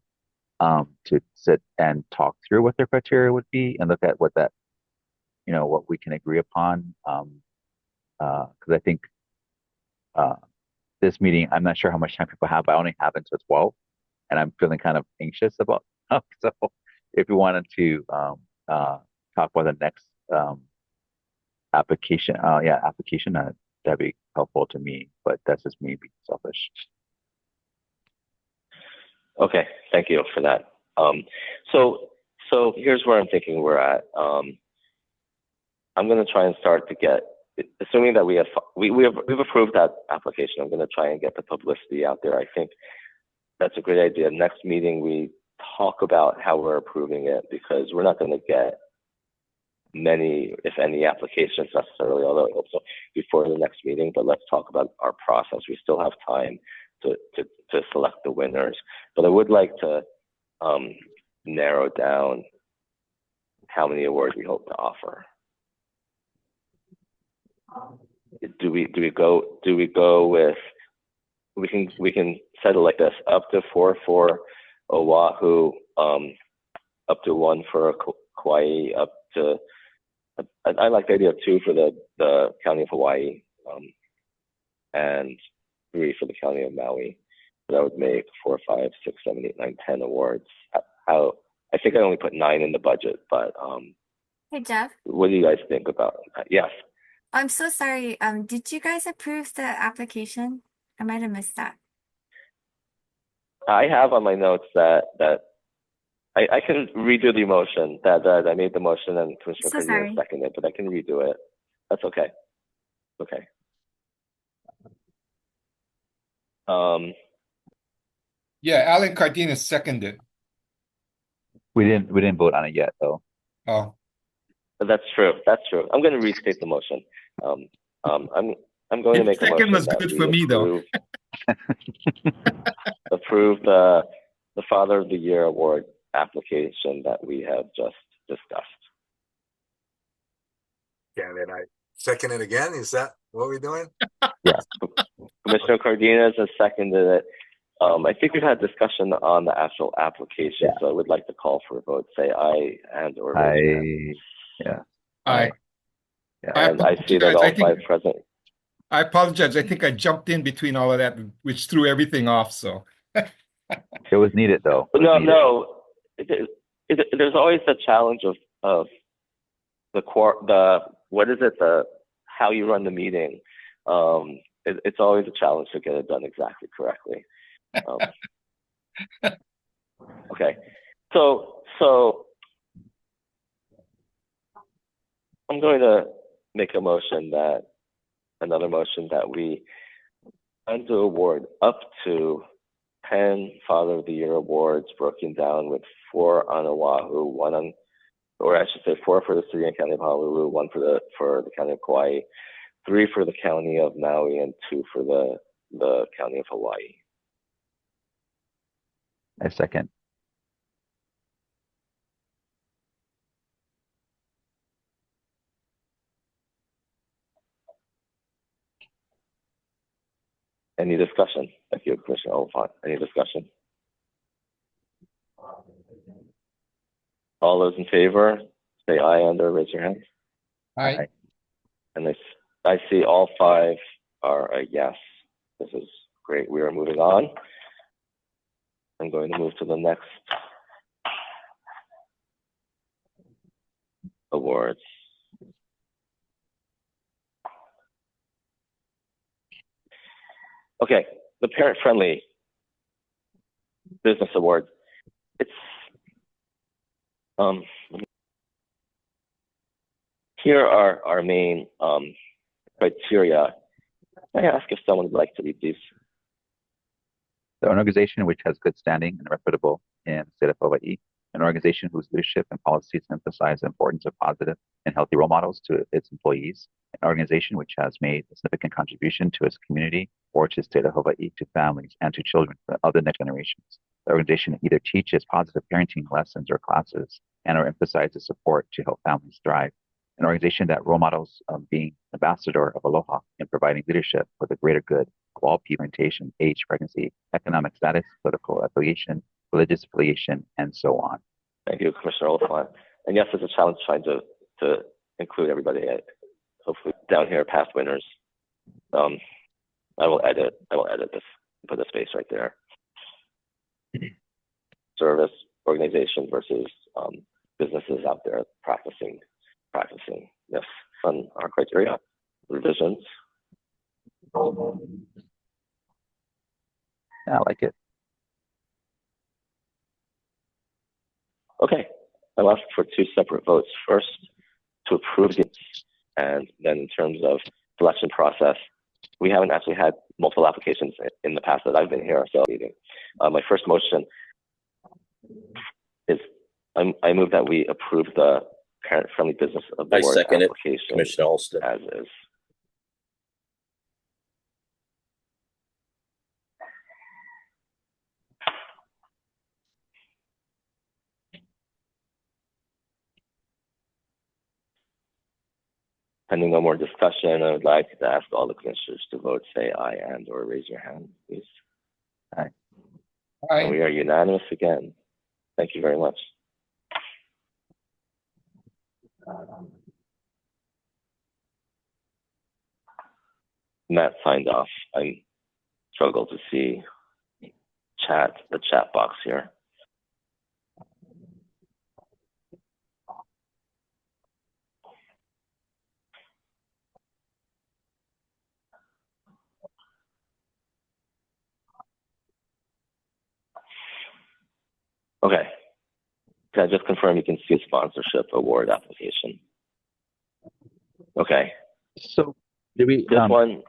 S4: to sit and talk through what their criteria would be and look at what that, what we can agree upon. Because I think this meeting, I'm not sure how much time people have, but I only have until 12, and I'm feeling kind of anxious about. So if we wanted to talk about the next application, that'd be helpful to me. But that's just me being selfish.
S1: Okay, thank you for that. So here's where I'm thinking we're at. I'm going to try and start to get, assuming that we've approved that application. I'm going to try and get the publicity out there. I think that's a great idea. Next meeting, we talk about how we're approving it, because we're not going to get many, if any, applications necessarily, although I hope so, before the next meeting. But let's talk about our process. We still have time to select the winners. But I would like to narrow down how many awards we hope to offer. Do we go with, we can set it like this: up to 4 for Oahu, up to 1 for Kauai, up to, I like the idea of 2 for the county of Hawaii, and 3 for the county of Maui. That would make 4, 5, 6, 7, 8, 9, 10 awards. I think I only put 9 in the budget, but
S10: Hey, Jeff.
S1: what do you guys think about that? Yes.
S10: I'm so sorry. Did you guys approve the application? I might have missed that.
S1: I have on my notes that I can redo the motion, that I made the motion and Commissioner
S10: So
S1: Cardenas
S10: sorry.
S1: seconded, but I can redo it. That's okay. Okay.
S2: Yeah, Alan Cardenas seconded.
S4: We didn't vote on it yet, though.
S2: Oh,
S1: That's true. That's true. I'm going to restate the motion. I'm going to make a
S2: second
S1: motion
S2: was
S1: that
S2: good
S1: we
S2: for me, though.
S1: approve the Father of the Year award application that we have just discussed.
S3: Yeah, then I second it again. Is that what we're doing?
S4: Yeah.
S1: Commissioner Cardenas has seconded it. I think we've had discussion on the actual application, so I would like to call for a vote. Say aye and or raise your hand.
S4: Yeah.
S2: Aye.
S4: Yeah.
S1: And I see that all 5 present.
S2: I apologize. I think I jumped in between all of that, which threw everything off. So
S4: It was needed, though.
S1: No. There's always the challenge of how you run the meeting. It's always a challenge to get it done exactly correctly. Okay, so I'm going to make another motion that we plan to award up to 10 Father of the Year awards, broken down with 4 on Oahu, or I should say 4 for the city and county of Honolulu, 1 for the county of Kauai, 3 for the county of Maui, and 2 for the county of Hawaii.
S4: I second.
S1: Any discussion? Thank you, Commissioner Oliphant. Any discussion? All those in favor, say aye or raise your hand.
S2: Aye.
S1: And I see all 5 are a yes. This is great. We are moving on. I'm going to move to the next awards. Okay, the parent-friendly business award. It's here are our main criteria. Can I ask if someone would like to read these?
S4: So an organization which has good standing and reputable in the state of Hawaii, an organization whose leadership and policies emphasize the importance of positive and healthy role models to its employees, an organization which has made a significant contribution to its community or to the state of Hawaii, to families and to children of the next generations. The organization either teaches positive parenting lessons or classes and or emphasizes support to help families thrive. An organization that role models being ambassador of aloha and providing leadership for the greater good of all people, orientation, age, pregnancy, economic status, political affiliation, religious affiliation, and so on.
S1: Thank you, Commissioner Oliphant. And yes, it's a challenge trying to include everybody. Hopefully, down here, past winners. I will edit this, put a space right there. Service organization versus businesses out there practicing. Yes, on our criteria. Revisions.
S4: Yeah, I like it.
S1: Okay, I'll ask for 2 separate votes. First, to approve these, and then in terms of selection process, we haven't actually had multiple applications in the past that I've been here, so my first motion is I move that we approve the parent-friendly business award
S5: I second
S1: application
S5: it, Commissioner Alston.
S1: as is. Pending no more discussion, I would like to ask all the commissioners to vote, say aye and or raise your hand, please.
S4: Aye.
S2: Aye.
S1: And we are unanimous again. Thank you very much. Matt signed off. I struggle to see the chat box here. Okay. Can I just confirm you can see sponsorship award application? Okay.
S4: So, do we?
S1: This one.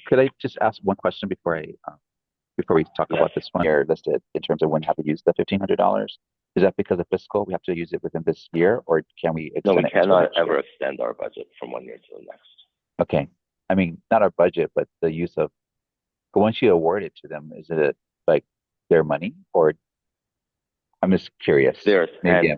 S4: Could I just ask one question before we talk
S1: Yes.
S4: about this one here listed in terms of when we have to use the $1,500? Is that because of fiscal? We have to use it within this year, or can we extend
S1: No, we
S4: it until
S1: cannot
S4: next year?
S1: ever extend our budget from one year to the next.
S4: Okay. I mean, not our budget, but the use of. Once you award it to them, is it like their money, or? I'm just curious.
S1: Theirs.
S4: Maybe.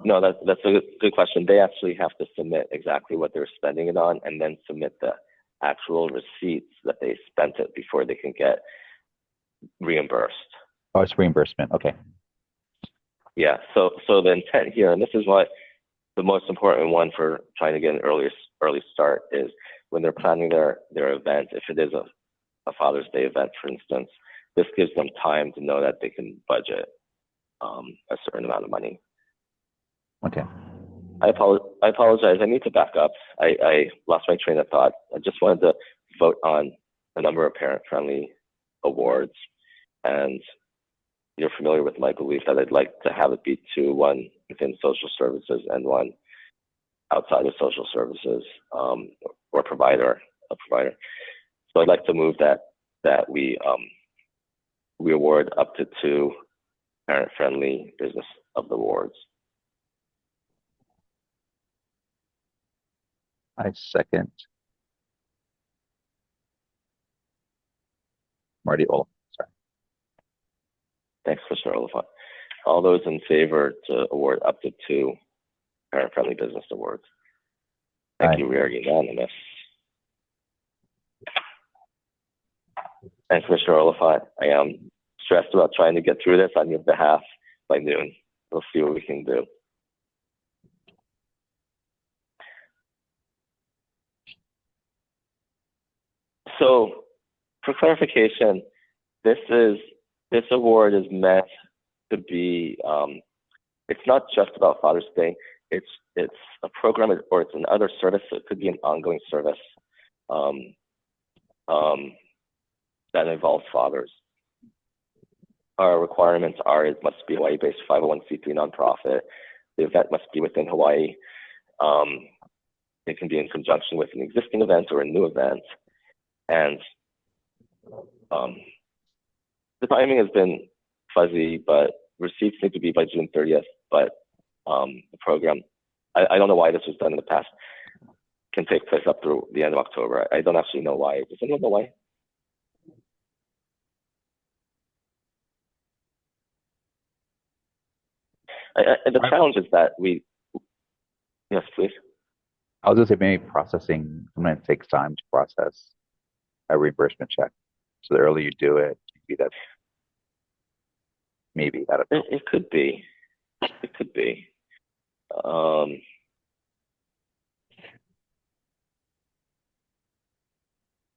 S1: No, that's a good question. They actually have to submit exactly what they're spending it on, and then submit the actual receipts that they spent it before they can get reimbursed.
S4: Oh, it's reimbursement. Okay.
S1: Yeah. So the intent here, and this is what the most important one for trying to get an early start is when they're planning their event. If it is a Father's Day event, for instance, this gives them time to know that they can budget a certain amount of money.
S4: Okay.
S1: I apologize. I need to back up. I lost my train of thought. I just wanted to vote on a number of parent-friendly awards, and you're familiar with my belief that I'd like to have it be 2, one within social services and one outside of social services or a provider. So I'd like to move that we award up to 2 parent-friendly business of the awards.
S4: I second. Marty Oliphant. Sorry.
S1: Thanks, Mr. Oliphant. All those in favor to award up to 2 parent-friendly business awards? Thank you. We are unanimous. Thanks, Mr. Oliphant. I am stressed about trying to get through this on your behalf by noon. We'll see what we can do. So, for clarification, this award is meant to be. It's not just about Father's Day. It's a program, or it's another service. So it could be an ongoing service that involves fathers. Our requirements are: it must be Hawaii-based 501c3 nonprofit. The event must be within Hawaii. It can be in conjunction with an existing event or a new event. And the timing has been fuzzy, but receipts need to be by June 30th. But the program, I don't know why this was done in the past, can take place up through the end of October. I don't actually know why. Does anyone know why? The challenge is that yes, please.
S4: I was just saying maybe processing, sometimes it takes time to process a reimbursement check. So the earlier you do it, maybe that.
S1: It could be. It could be.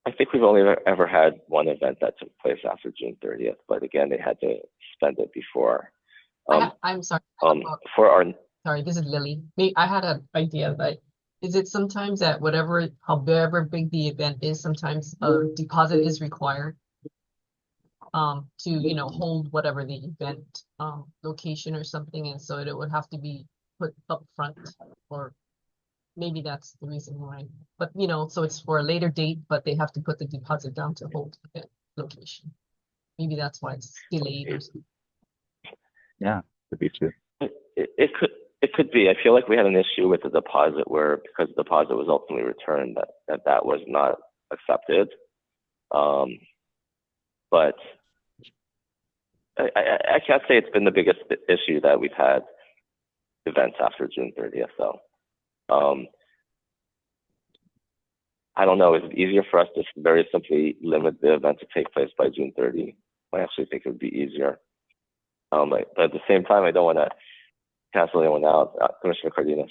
S1: I think we've only ever had one event that took place after June 30th, but again, they had to spend it before.
S11: I'm sorry. Sorry, this is Lily. I had an idea that is it sometimes that however big the event is, sometimes a deposit is required to hold whatever the event location or something, and so it would have to be put up front, or maybe that's the reason why. But so it's for a later date, but they have to put the deposit down to hold the location. Maybe that's why it's delayed or something.
S4: Yeah, could be too.
S1: It could be. I feel like we had an issue with the deposit where, because the deposit was ultimately returned, that was not accepted. But I can't say it's been the biggest issue that we've had events after June 30th, though. I don't know. Is it easier for us to very simply limit the event to take place by June 30? I actually think it would be easier. But at the same time, I don't want to cancel anyone out. Commissioner Cardenas.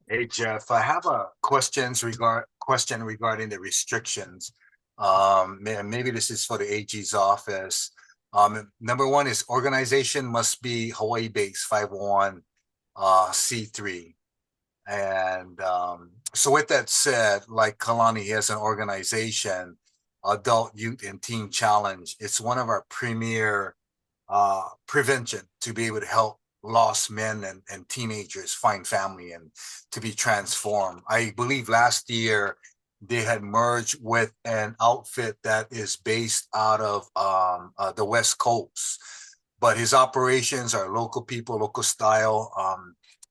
S3: Hey, Jeff, I have a question regarding the restrictions. Maybe this is for the AG's office. Number one is organization must be Hawaii-based 501c3. And so with that said, like Kalani has an organization, Adult Youth and Teen Challenge. It's one of our premier prevention to be able to help lost men and teenagers find family and to be transformed. I believe last year they had merged with an outfit that is based out of the West Coast, but his operations are local people, local style,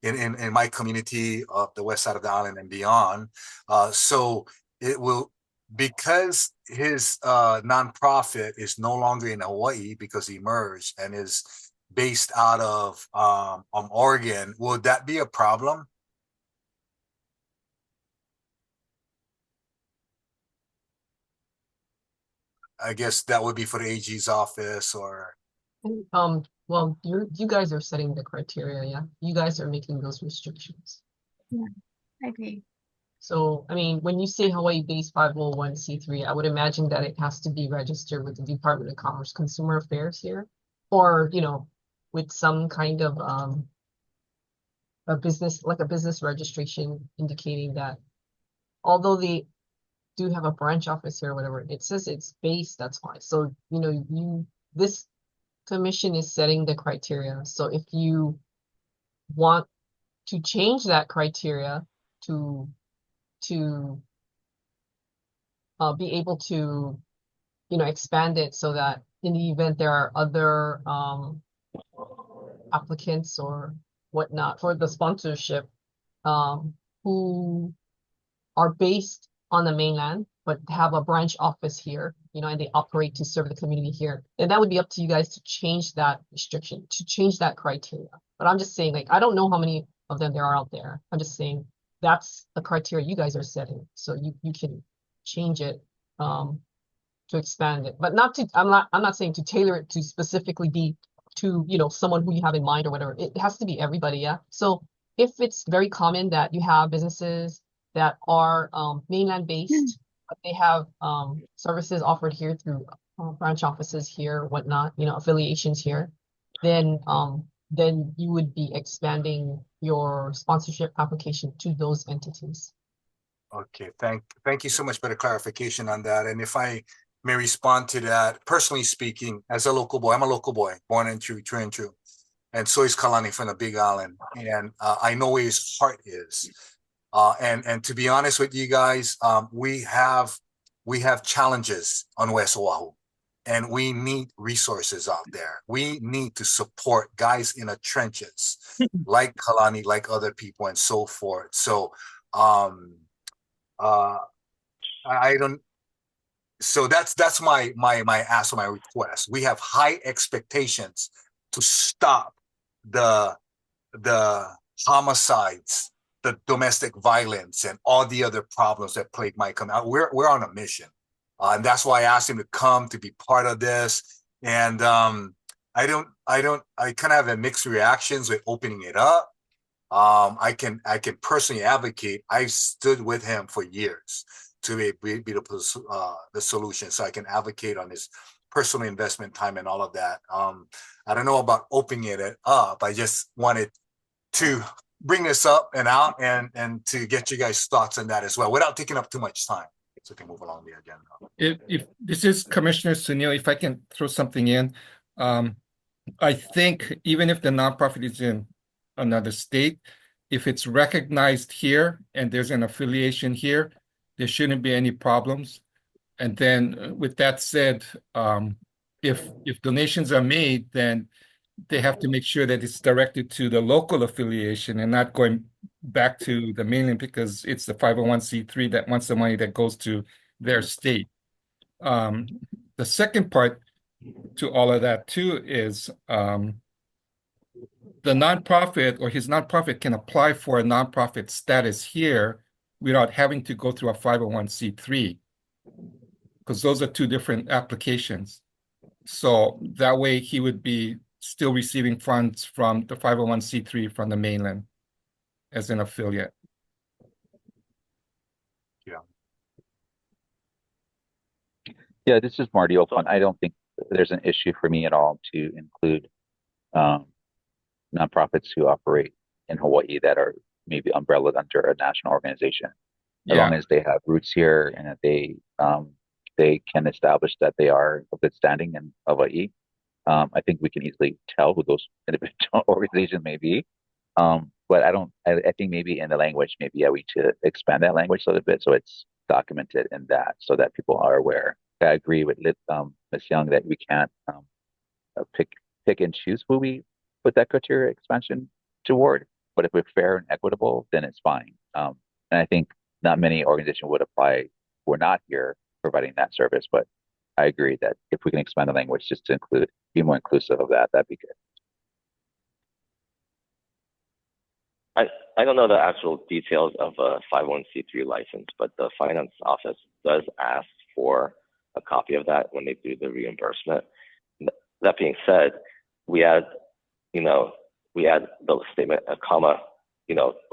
S3: in my community of the west side of the island and beyond. So it will, because his nonprofit is no longer in Hawaii because he merged and is based out of Oregon, would that be a problem? I guess that would be for the AG's office, or
S11: well, you guys are setting the criteria, yeah. You guys are making those restrictions.
S10: Yeah, I agree.
S11: So, I mean, when you say Hawaii-based 501c3, I would imagine that it has to be registered with the Department of Commerce Consumer Affairs here, or with some kind of a business registration indicating that although they do have a branch office here or whatever, it says it's based, that's fine. So, this commission is setting the criteria. So if you want to change that criteria to be able to, expand it so that in the event there are other applicants or whatnot for the sponsorship who are based on the mainland but have a branch office here, and they operate to serve the community here. And that would be up to you guys to change that restriction, to change that criteria. But I'm just saying, like, I don't know how many of them there are out there. I'm just saying that's the criteria you guys are setting. So you can change it to expand it. But I'm not saying to tailor it to specifically be to, someone who you have in mind or whatever. It has to be everybody, yeah. So if it's very common that you have businesses that are mainland based, but they have services offered here through branch offices here, whatnot, affiliations here, then you would be expanding your sponsorship application to those entities.
S3: Okay, thank you so much for the clarification on that. And if I may respond to that, personally speaking, as a local boy, I'm a local boy, born and true, true and true. And so is Kalani from the Big Island. And I know where his heart is. And to be honest with you guys, we have challenges on West Oahu, and we need resources out there. We need to support guys in the trenches, like Kalani, like other people, and so forth. So I don't. So that's my ask or my request. We have high expectations to stop the homicides, the domestic violence, and all the other problems that plague my community. We're on a mission, and that's why I asked him to come to be part of this. And I kind of have mixed reactions with opening it up. I can personally advocate. I stood with him for years to be the solution, so I can advocate on his personal investment time and all of that. I don't know about opening it up. I just wanted to bring this up and out and to get you guys' thoughts on that as well, without taking up too much time, so we can move along the agenda.
S2: If this is Commissioner Sunil, if I can throw something in, I think even if the nonprofit is in another state, if it's recognized here and there's an affiliation here, there shouldn't be any problems. And then with that said, if donations are made, then they have to make sure that it's directed to the local affiliation and not going back to the mainland, because it's the 501c3 that wants the money that goes to their state. The second part to all of that too is the nonprofit or his nonprofit can apply for a nonprofit status here without having to go through a 501c3, because those are two different applications. So that way he would be still receiving funds from the 501c3 from the mainland as an affiliate.
S4: Yeah, this is Marty Oakland. I don't think there's an issue for me at all to include nonprofits who operate in Hawaii that are maybe umbrellaed under a national organization, as long as they have roots here and that they can establish that they are of good standing in Hawaii. I think we can easily tell who those individual organizations may be. But I think maybe in the language, maybe we to expand that language a little bit so it's documented in that, so that people are aware. I agree with Ms. Young that we can't pick and choose who we put that criteria expansion toward. But if we're fair and equitable, then it's fine. And I think not many organizations would apply who are not here providing that service. But I agree that if we can expand the language just to be more inclusive of that, that'd be good.
S1: I don't know the actual details of a 501c3 license, but the finance office does ask for a copy of that when they do the reimbursement. That being said, we add the statement, a comma,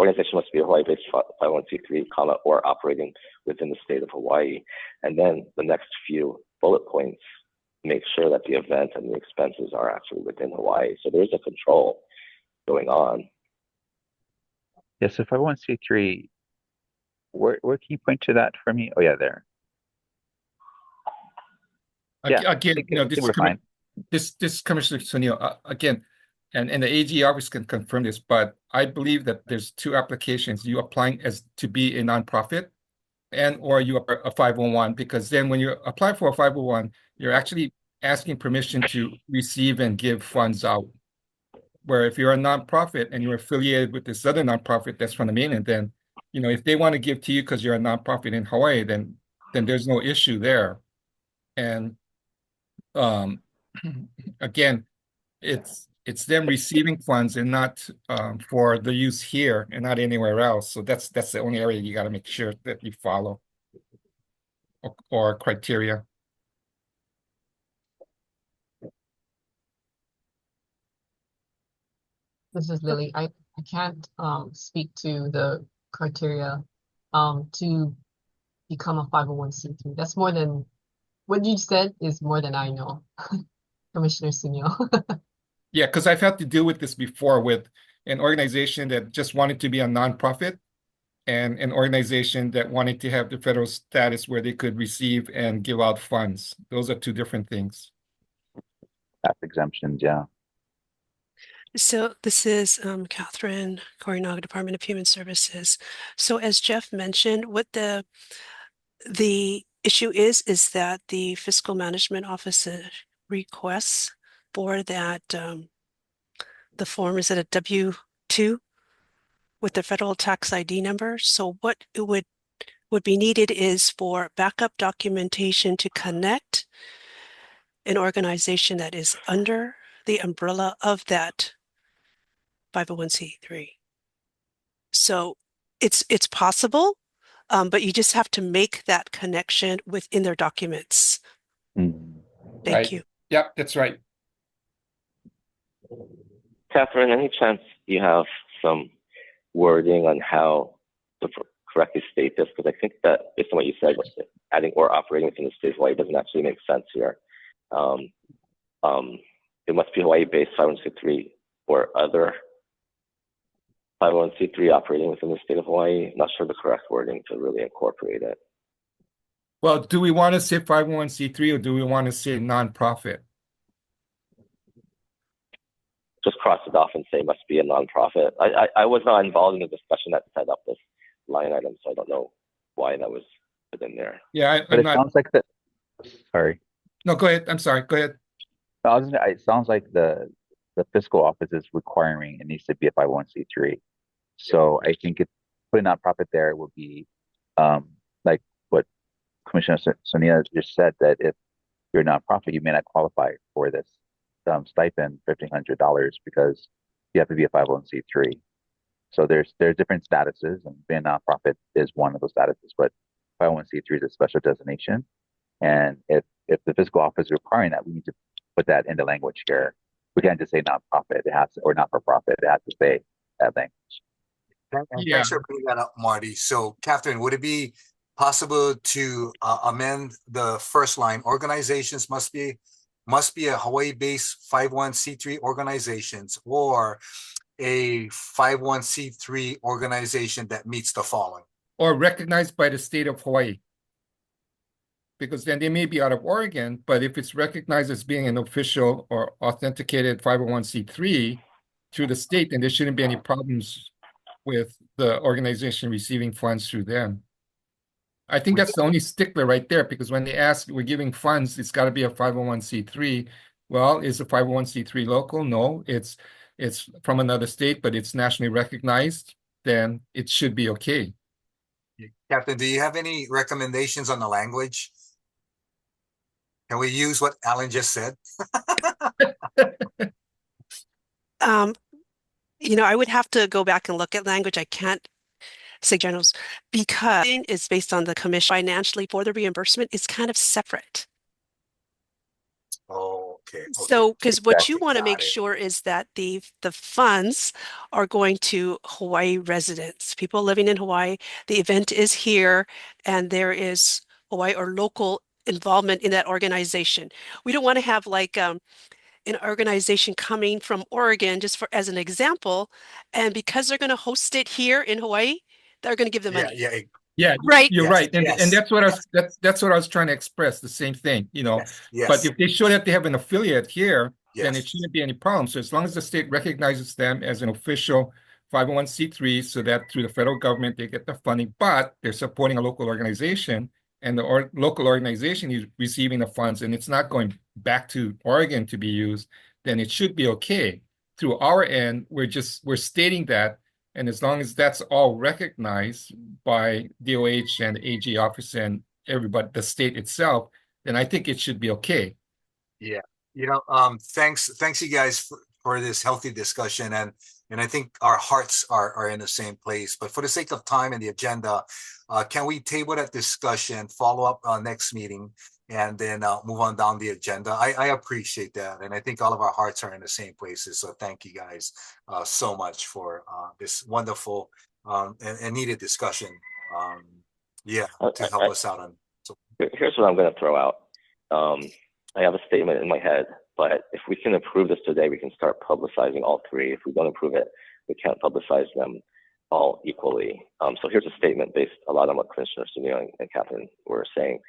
S1: organization must be a Hawaii-based 501c3, comma, or operating within the state of Hawaii. And then the next few bullet points make sure that the event and the expenses are actually within Hawaii. So there's a control going on.
S4: Yes, if I want to see three, where can you point to that for me? Oh yeah, there.
S2: Again, this Commissioner Sunil, again, and the AG office can confirm this, but I believe that there's two applications. You applying as to be a nonprofit and or you are a 501, because then when you apply for a 501, you're actually asking permission to receive and give funds out. Where if you're a nonprofit and you're affiliated with this other nonprofit that's from the mainland, then if they want to give to you because you're a nonprofit in Hawaii, then there's no issue there. And again, it's them receiving funds and not for the use here and not anywhere else. So that's the only area you got to make sure that you follow or criteria.
S11: This is Lily. I can't speak to the criteria to become a 501c3. That's more than what you said is more than I know, Commissioner Sunil.
S2: Yeah, because I've had to deal with this before with an organization that just wanted to be a nonprofit and an organization that wanted to have the federal status where they could receive and give out funds. Those are two different things.
S4: Tax exemptions, yeah.
S6: So this is Catherine Korinaga, Department of Human Services. So as Jeff mentioned, what the issue is that the Fiscal Management Office requests for that the form is at a W-2 with the federal tax ID number. So what it would be needed is for backup documentation to connect an organization that is under the umbrella of that 501c3. So it's possible, but you just have to make that connection within their documents.
S4: Mm.
S6: Thank
S2: Right.
S6: you.
S2: Yep, that's right.
S1: Catherine, any chance you have some wording on how to correctly state this? Because I think that based on what you said, adding or operating within the state of Hawaii doesn't actually make sense here. It must be Hawaii-based 501c3 or other 501c3 operating within the state of Hawaii. I'm not sure the correct wording to really incorporate it.
S2: Well, do we want to say 501c3 or do we want to say nonprofit?
S1: Just cross it off and say it must be a nonprofit. I was not involved in the discussion that set up this line item, so I don't know why that was put in there.
S2: Yeah,
S4: But
S2: I'm
S4: it
S2: not.
S4: sounds like sorry.
S2: No, go ahead. I'm sorry. Go ahead.
S4: It sounds like the fiscal office is requiring it needs to be a 501c3. So I think putting nonprofit there would be like what Commissioner Sonia just said, that if you're a nonprofit, you may not qualify for this stipend, $1,500, because you have to be a 501c3. So there's different statuses, and being a nonprofit is one of those statuses, but 501c3 is a special designation. And if the fiscal office is requiring that, we need to put that in the language here. We can't just say nonprofit. It has to, or not for profit. It has to say that language.
S2: Yeah.
S3: Thanks for bringing that up, Marty. So, Catherine, would it be possible to amend the first line? Organizations must be a Hawaii-based 501c3 organizations or a 501c3 organization that meets the following.
S2: Or recognized by the state of Hawaii. Because then they may be out of Oregon, but if it's recognized as being an official or authenticated 501c3 through the state, then there shouldn't be any problems with the organization receiving funds through them. I think that's the only stickler right there, because when they ask, we're giving funds, it's got to be a 501c3. Well, is a 501c3 local? No, it's from another state, but it's nationally recognized, then it should be okay.
S3: Captain, do you have any recommendations on the language? Can we use what Alan just said?
S6: I would have to go back and look at language. I can't say generals because it's based on the commission financially for the reimbursement is kind of separate.
S3: Oh, okay.
S6: So, because what you want to
S3: Got
S6: make
S3: it.
S6: sure is that the funds are going to Hawaii residents, people living in Hawaii. The event is here, and there is Hawaii or local involvement in that organization. We don't want to have like an organization coming from Oregon, just as an example, and because they're going to host it here in Hawaii, they're going to give them money.
S2: Yeah,
S6: right.
S2: You're right, and that's what
S3: yes.
S2: that's what I was trying to express. The same thing,
S3: Yes.
S2: But if they show that they have an affiliate here, then it shouldn't be any problem. So as long as the state recognizes them as an official 501c3, so that through the federal government, they get the funding, but they're supporting a local organization, and the local organization is receiving the funds, and it's not going back to Oregon to be used, then it should be okay. Through our end, we're stating that, and as long as that's all recognized by DOH and AG office and everybody, the state itself, then I think it should be okay.
S3: Yeah. Thanks you guys for this healthy discussion, and I think our hearts are in the same place. But for the sake of time and the agenda, can we table that discussion, follow up next meeting, and then move on down the agenda? I appreciate that, and I think all of our hearts are in the same places. So thank you guys so much for this wonderful and needed discussion. To help us out on. So
S1: here's what I'm going to throw out. I have a statement in my head, but if we can approve this today, we can start publicizing all three. If we don't approve it, we can't publicize them all equally. So here's a statement based a lot on what Commissioner Sunil and Catherine were saying.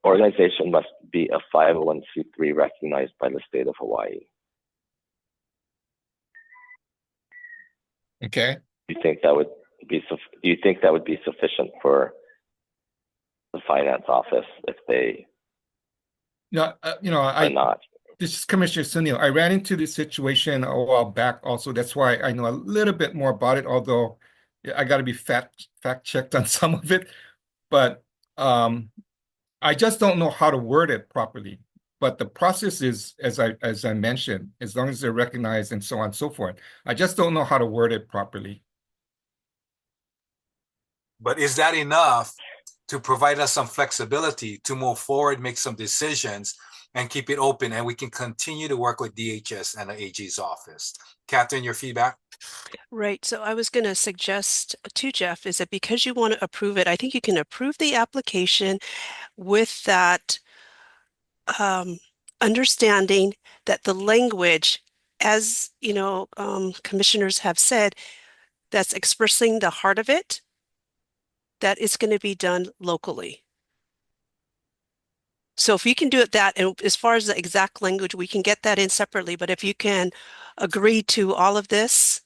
S1: Organization must be a 501c3 recognized by the state of Hawaii.
S2: Okay.
S1: Do you think that would be sufficient for the finance office if they not?
S2: This is Commissioner Sunil. I ran into this situation a while back also. That's why I know a little bit more about it, although I got to be fact checked on some of it. But I just don't know how to word it properly. But the process is, as I mentioned, as long as they're recognized and so on and so forth. I just don't know how to word it properly.
S3: But is that enough to provide us some flexibility to move forward, make some decisions, and keep it open, and we can continue to work with DHS and the AG's office? Catherine, your feedback?
S6: Right. So I was going to suggest to Jeff is that because you want to approve it, I think you can approve the application with that understanding that the language, as you know, commissioners have said, that's expressing the heart of it, that is going to be done locally. So if you can do it that, and as far as the exact language, we can get that in separately, but if you can agree to all of this,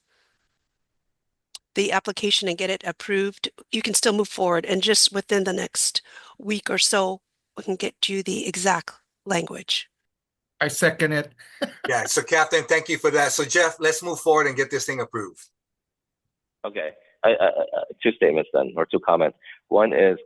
S6: the application, and get it approved, you can still move forward, and just within the next week or so, we can get you the exact language.
S2: I second it.
S3: Yeah, so Catherine, thank you for that. So Jeff, let's move forward and get this thing approved.
S1: Okay, two statements then, or two comments. One is,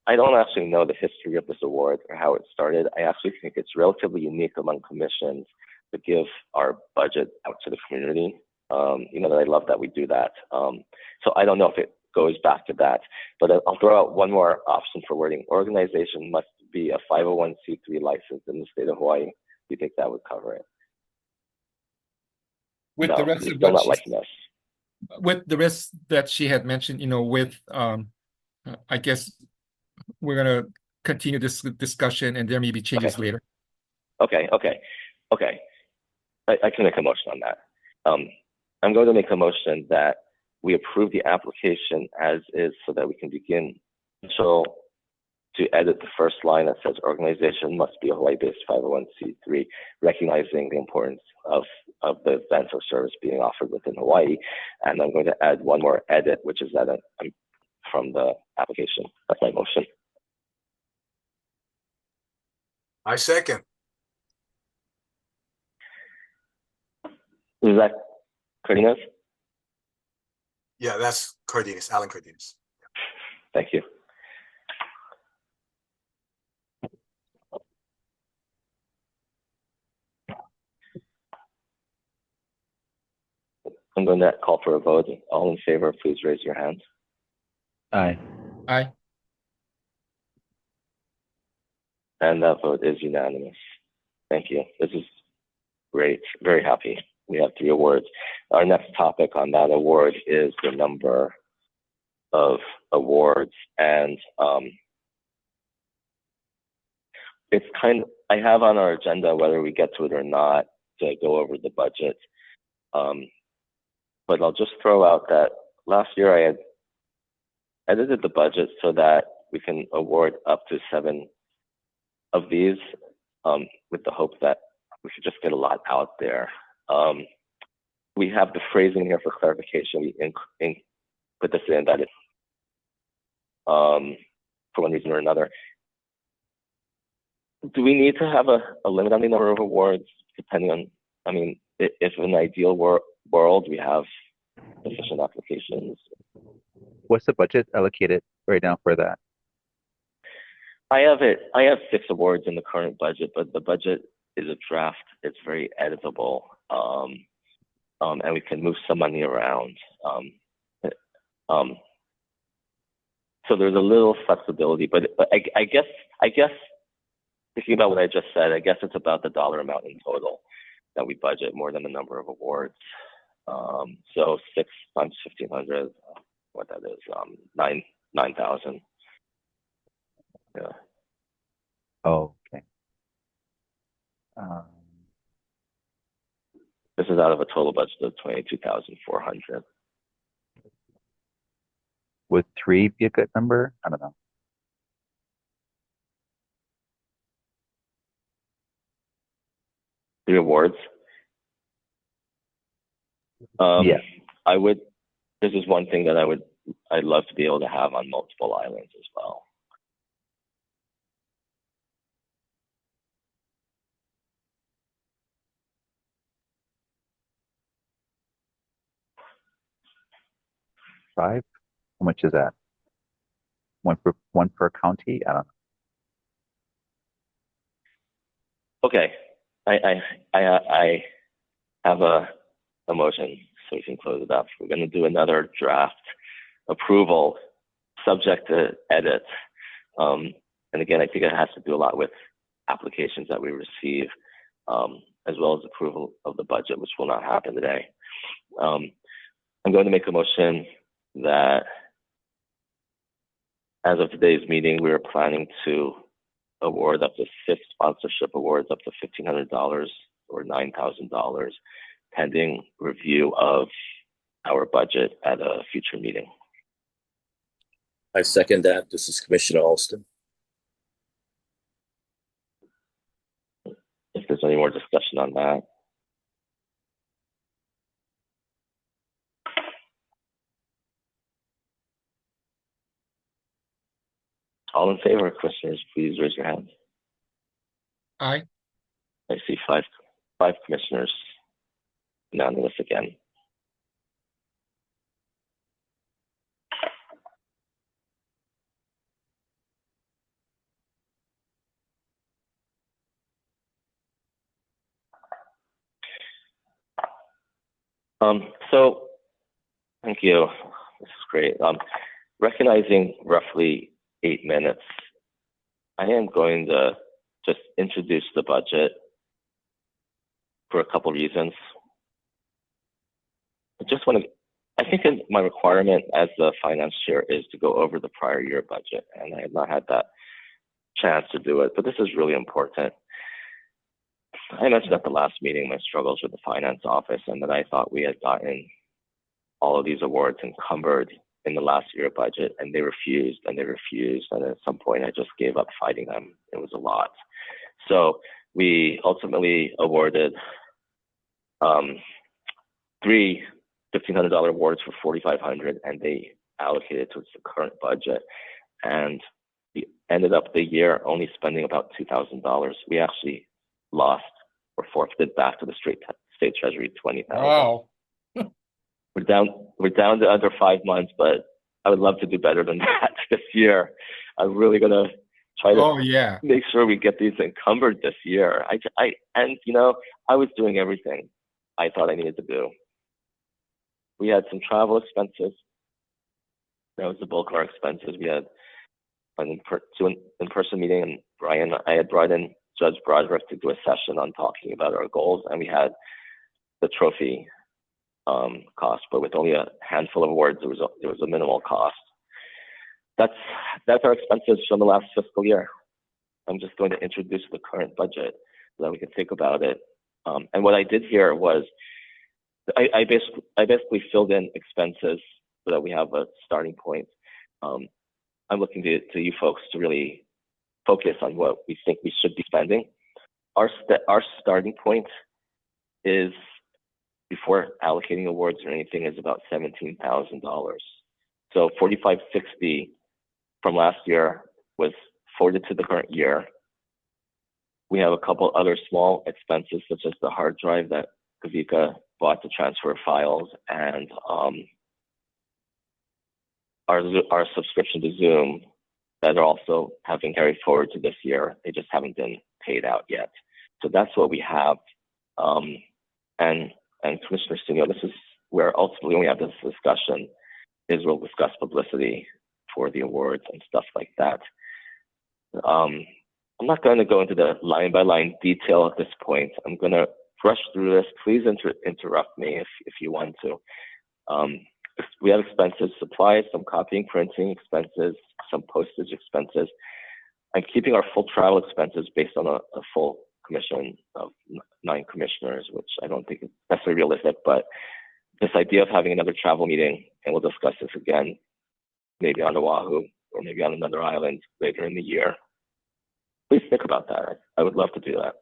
S1: I don't actually know the history of this award or how it started. I actually think it's relatively unique among commissions to give our budget out to the community. That I love that we do that. So I don't know if it goes back to that, but I'll throw out one more option for wording. Organization must be a 501c3 licensed in the state of Hawaii. Do you think that would cover it?
S2: With
S1: no,
S2: the rest of
S1: still
S2: what
S1: not liking us.
S2: With the rest that she had mentioned, with I guess we're gonna continue this discussion, and there may be changes later.
S1: Okay. I can make a motion on that. I'm going to make a motion that we approve the application as is, so that we can begin to edit the first line that says organization must be a Hawaii-based 501c3, recognizing the importance of the events or service being offered within Hawaii. And I'm going to add one more edit, which is that from the application. That's my motion.
S3: I second.
S1: Is that Cardenas?
S3: Yeah, that's Cardenas, Alan Cardenas.
S1: Thank you. I'm going to call for a vote. All in favor, please raise your hands.
S4: Aye.
S2: Aye.
S1: And that vote is unanimous. Thank you. This is great. Very happy. We have 3 awards. Our next topic on that award is the number of awards. And it's I have on our agenda, whether we get to it or not, to go over the budget. But I'll just throw out that last year I had edited the budget so that we can award up to 7 of these, with the hope that we should just get a lot out there. We have the phrasing here for clarification. We put this in that it's for one reason or another. Do we need to have a limit on the number of awards depending on, I mean, if in an ideal world we have sufficient applications?
S4: What's the budget allocated right now for that?
S1: I have 6 awards in the current budget, but the budget is a draft. It's very editable, and we can move some money around. So there's a little flexibility, but I guess thinking about what I just said, I guess it's about the dollar amount in total that we budget more than the number of awards. So 6 times 1,500, what that is, 9,000. Yeah.
S4: Oh, okay.
S1: This is out of a total budget of 22,400.
S4: Would 3 be a good number? I don't know.
S1: The awards.
S4: Yeah.
S1: I would. This is one thing that I'd love to be able to have on multiple islands as well.
S4: Five? How much is that? One per county? I don't know.
S1: Okay, I have a motion, so we can close it up. We're going to do another draft approval, subject to edit. And again, I think it has to do a lot with applications that we receive, as well as approval of the budget, which will not happen today. I'm going to make a motion that as of today's meeting, we are planning to award up to 6 sponsorship awards, up to $1,500 or $9,000, pending review of our budget at a future meeting.
S5: I second that. This is Commissioner Alston.
S1: If there's any more discussion on that. All in favor, commissioners, please raise your hand.
S2: Aye.
S1: I see five commissioners. Unanimous again. So thank you. This is great. Recognizing roughly 8 minutes, I am going to just introduce the budget for a couple reasons. I think my requirement as the finance chair is to go over the prior year budget, and I have not had that chance to do it, but this is really important. I mentioned at the last meeting my struggles with the finance office, and that I thought we had gotten all of these awards encumbered in the last year budget, and they refused, and at some point I just gave up fighting them. It was a lot. So we ultimately awarded 3 $1,500 awards for $4,500, and they allocated towards the current budget. And we ended up the year only spending about $2,000. We actually lost or forfeited back to the state treasury $20,000.
S2: Wow.
S1: We're down to under 5 months, but I would love to do better than that this year. I'm really gonna try to make sure we get these encumbered this year. I was doing everything I thought I needed to do. We had some travel expenses. That was the bulk of our expenses. We had an in-person meeting, and I had brought in Judge Broderick to do a session on talking about our goals, and we had the trophy cost, but with only a handful of awards, there was a minimal cost. That's our expenses from the last fiscal year. I'm just going to introduce the current budget so that we can think about it. And what I did here was I basically filled in expenses so that we have a starting point. I'm looking to you folks to really focus on what we think we should be spending. our starting point is, before allocating awards or anything, is about $17,000. So 4,560 from last year was forwarded to the current year. We have a couple other small expenses, such as the hard drive that Kavika bought to transfer files, and our subscription to Zoom that are also have been carried forward to this year. They just haven't been paid out yet. So that's what we have. And Commissioner Sunio, this is where ultimately when we have this discussion, is we'll discuss publicity for the awards and stuff like that. I'm not going to go into the line-by-line detail at this point. I'm going to rush through this. Please interrupt me if you want to. We have expenses, supplies, some copying, printing expenses, some postage expenses. I'm keeping our full travel expenses based on a full commission of 9 commissioners, which I don't think is necessarily realistic, but this idea of having another travel meeting, and we'll discuss this again, maybe on Oahu or maybe on another island later in the year. Please think about that. I would love to do that.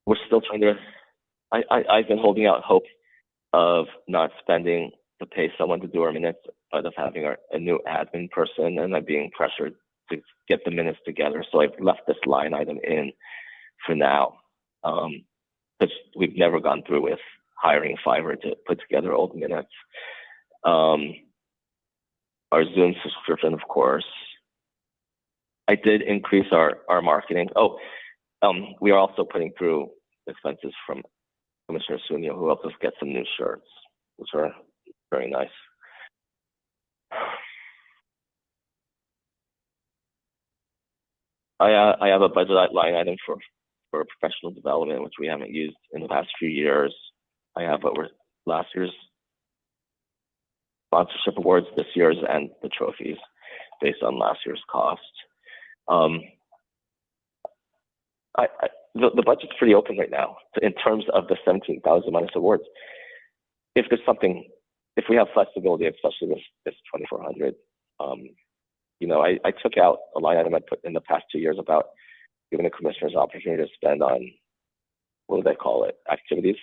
S1: We're still trying to, I've been holding out hope of not spending to pay someone to do our minutes, but of having a new admin person, and I'm being pressured to get the minutes together. So I've left this line item in for now, because we've never gone through with hiring Fiverr to put together old minutes. Our Zoom subscription, of course. I did increase our marketing. We are also putting through expenses from Commissioner Sunio, who helped us get some new shirts, which are very nice. I have a budget line item for professional development, which we haven't used in the past few years. I have what were last year's sponsorship awards, this year's, and the trophies based on last year's cost. The budget's pretty open right now in terms of the 17,000 minus awards. If there's something, if we have flexibility, especially this 2,400, I took out a line item I put in the past 2 years about giving the commissioners opportunity to spend on, what do they call it, activities,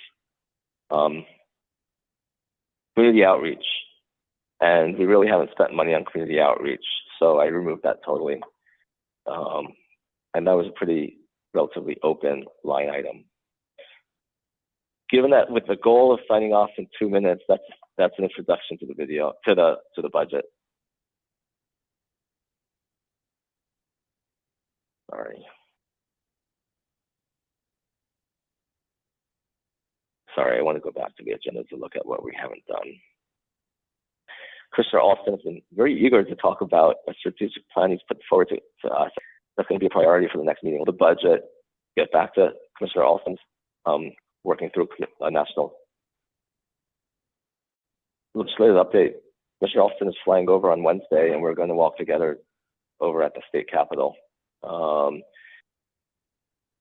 S1: community outreach. And we really haven't spent money on community outreach, so I removed that totally. And that was a pretty relatively open line item. Given that with the goal of signing off in 2 minutes, that's an introduction to the video, to the budget. Sorry, I want to go back to the agenda to look at what we haven't done. Commissioner Alston has been very eager to talk about a strategic plan he's put forward to us. That's going to be a priority for the next meeting. The budget, get back to Commissioner Alston's working through a national legislative update. Commissioner Alston is flying over on Wednesday, and we're going to walk together over at the state capitol.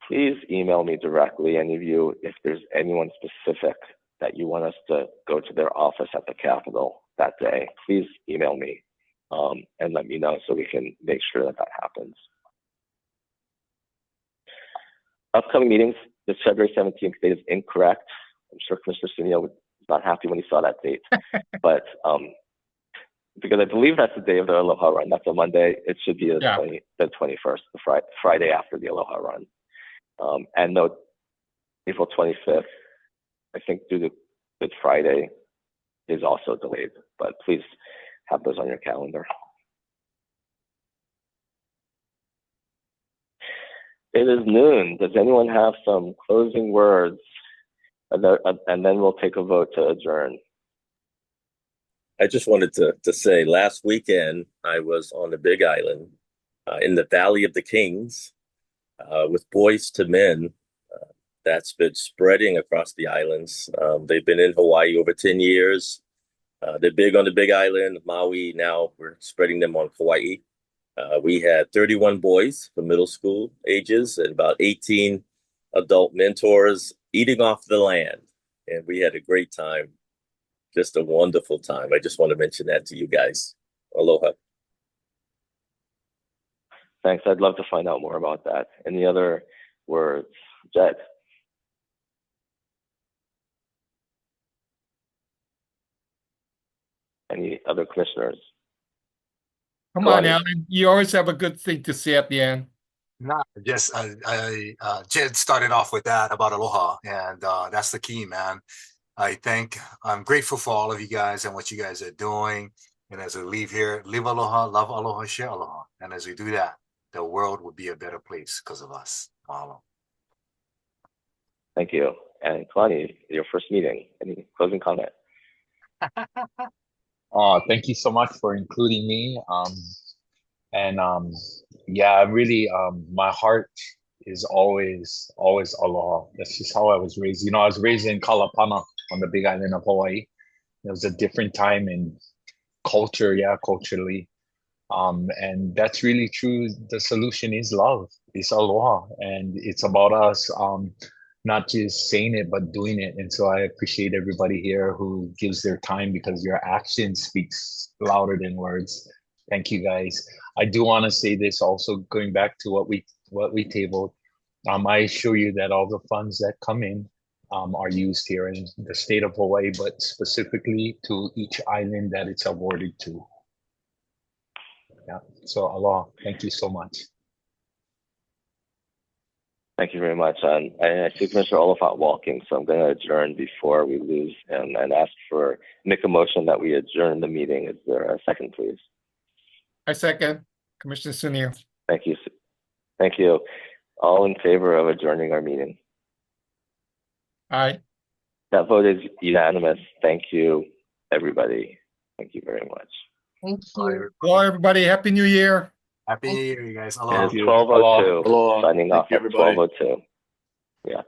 S1: Please email me directly, any of you, if there's anyone specific that you want us to go to their office at the Capitol that day. Please email me and let me know so we can make sure that happens. Upcoming meetings, this February 17th date is incorrect. I'm sure Commissioner Sunio was not happy when he saw that date, but because I believe that's the day of the Aloha Run. That's a Monday. It should be the 21st, the Friday after the Aloha Run. And note, April 25th, I think due to Good Friday, is also delayed, but please have those on your calendar. It is noon. Does anyone have some closing words? And then we'll take a vote to adjourn.
S5: I just wanted to say, last weekend, I was on the Big Island in the Valley of the Kings with Boys to Men. That's been spreading across the islands. They've been in Hawaii over 10 years. They're big on the Big Island, Maui. Now we're spreading them on Hawaii. We had 31 boys from middle school ages and about 18 adult mentors eating off the land. And we had a great time. Just a wonderful time. I just want to mention that to you guys. Aloha.
S1: Thanks. I'd love to find out more about that. Any other words? Jed? Any other commissioners?
S2: Come
S1: Go
S2: on,
S1: on.
S2: Alan. You always have a good thing to say at the end.
S3: Nah, just Jed started off with that about aloha, and that's the key, man. I'm grateful for all of you guys and what you guys are doing. And as we leave here, live aloha, love aloha, share aloha. And as we do that, the world will be a better place because of us. Mahalo.
S1: Thank you. And Kalani, your first meeting. Any closing comment?
S9: Thank you so much for including me. And yeah, I really my heart is always aloha. That's just how I was raised. You know, I was raised in Kalapana on the Big Island of Hawaii. It was a different time in culture, yeah, culturally. And that's really true. The solution is love. It's aloha, and it's about us not just saying it but doing it. And so I appreciate everybody here who gives their time, because your action speaks louder than words. Thank you, guys. I do want to say this also, going back to what we tabled. I assure you that all the funds that come in are used here in the state of Hawaii, but specifically to each island that it's awarded to. Yeah. So aloha. Thank you so much.
S1: Thank you very much. And I see Commissioner Oliphant walking, so I'm going to adjourn before we lose him and make a motion that we adjourn the meeting. Is there a second, please?
S2: I second. Commissioner Sunil.
S1: Thank you. Thank you. All in favor of adjourning our meeting?
S2: Aye.
S1: That vote is unanimous. Thank you, everybody. Thank you very much.
S11: Thank you.
S2: Well, everybody, Happy New Year.
S3: Happy New Year, you guys.
S1: It
S3: Aloha.
S1: is 12:02.
S8: Aloha.
S1: Signing
S8: Thank
S1: off
S8: you,
S1: at
S8: everybody.
S1: 12:02. Yeah.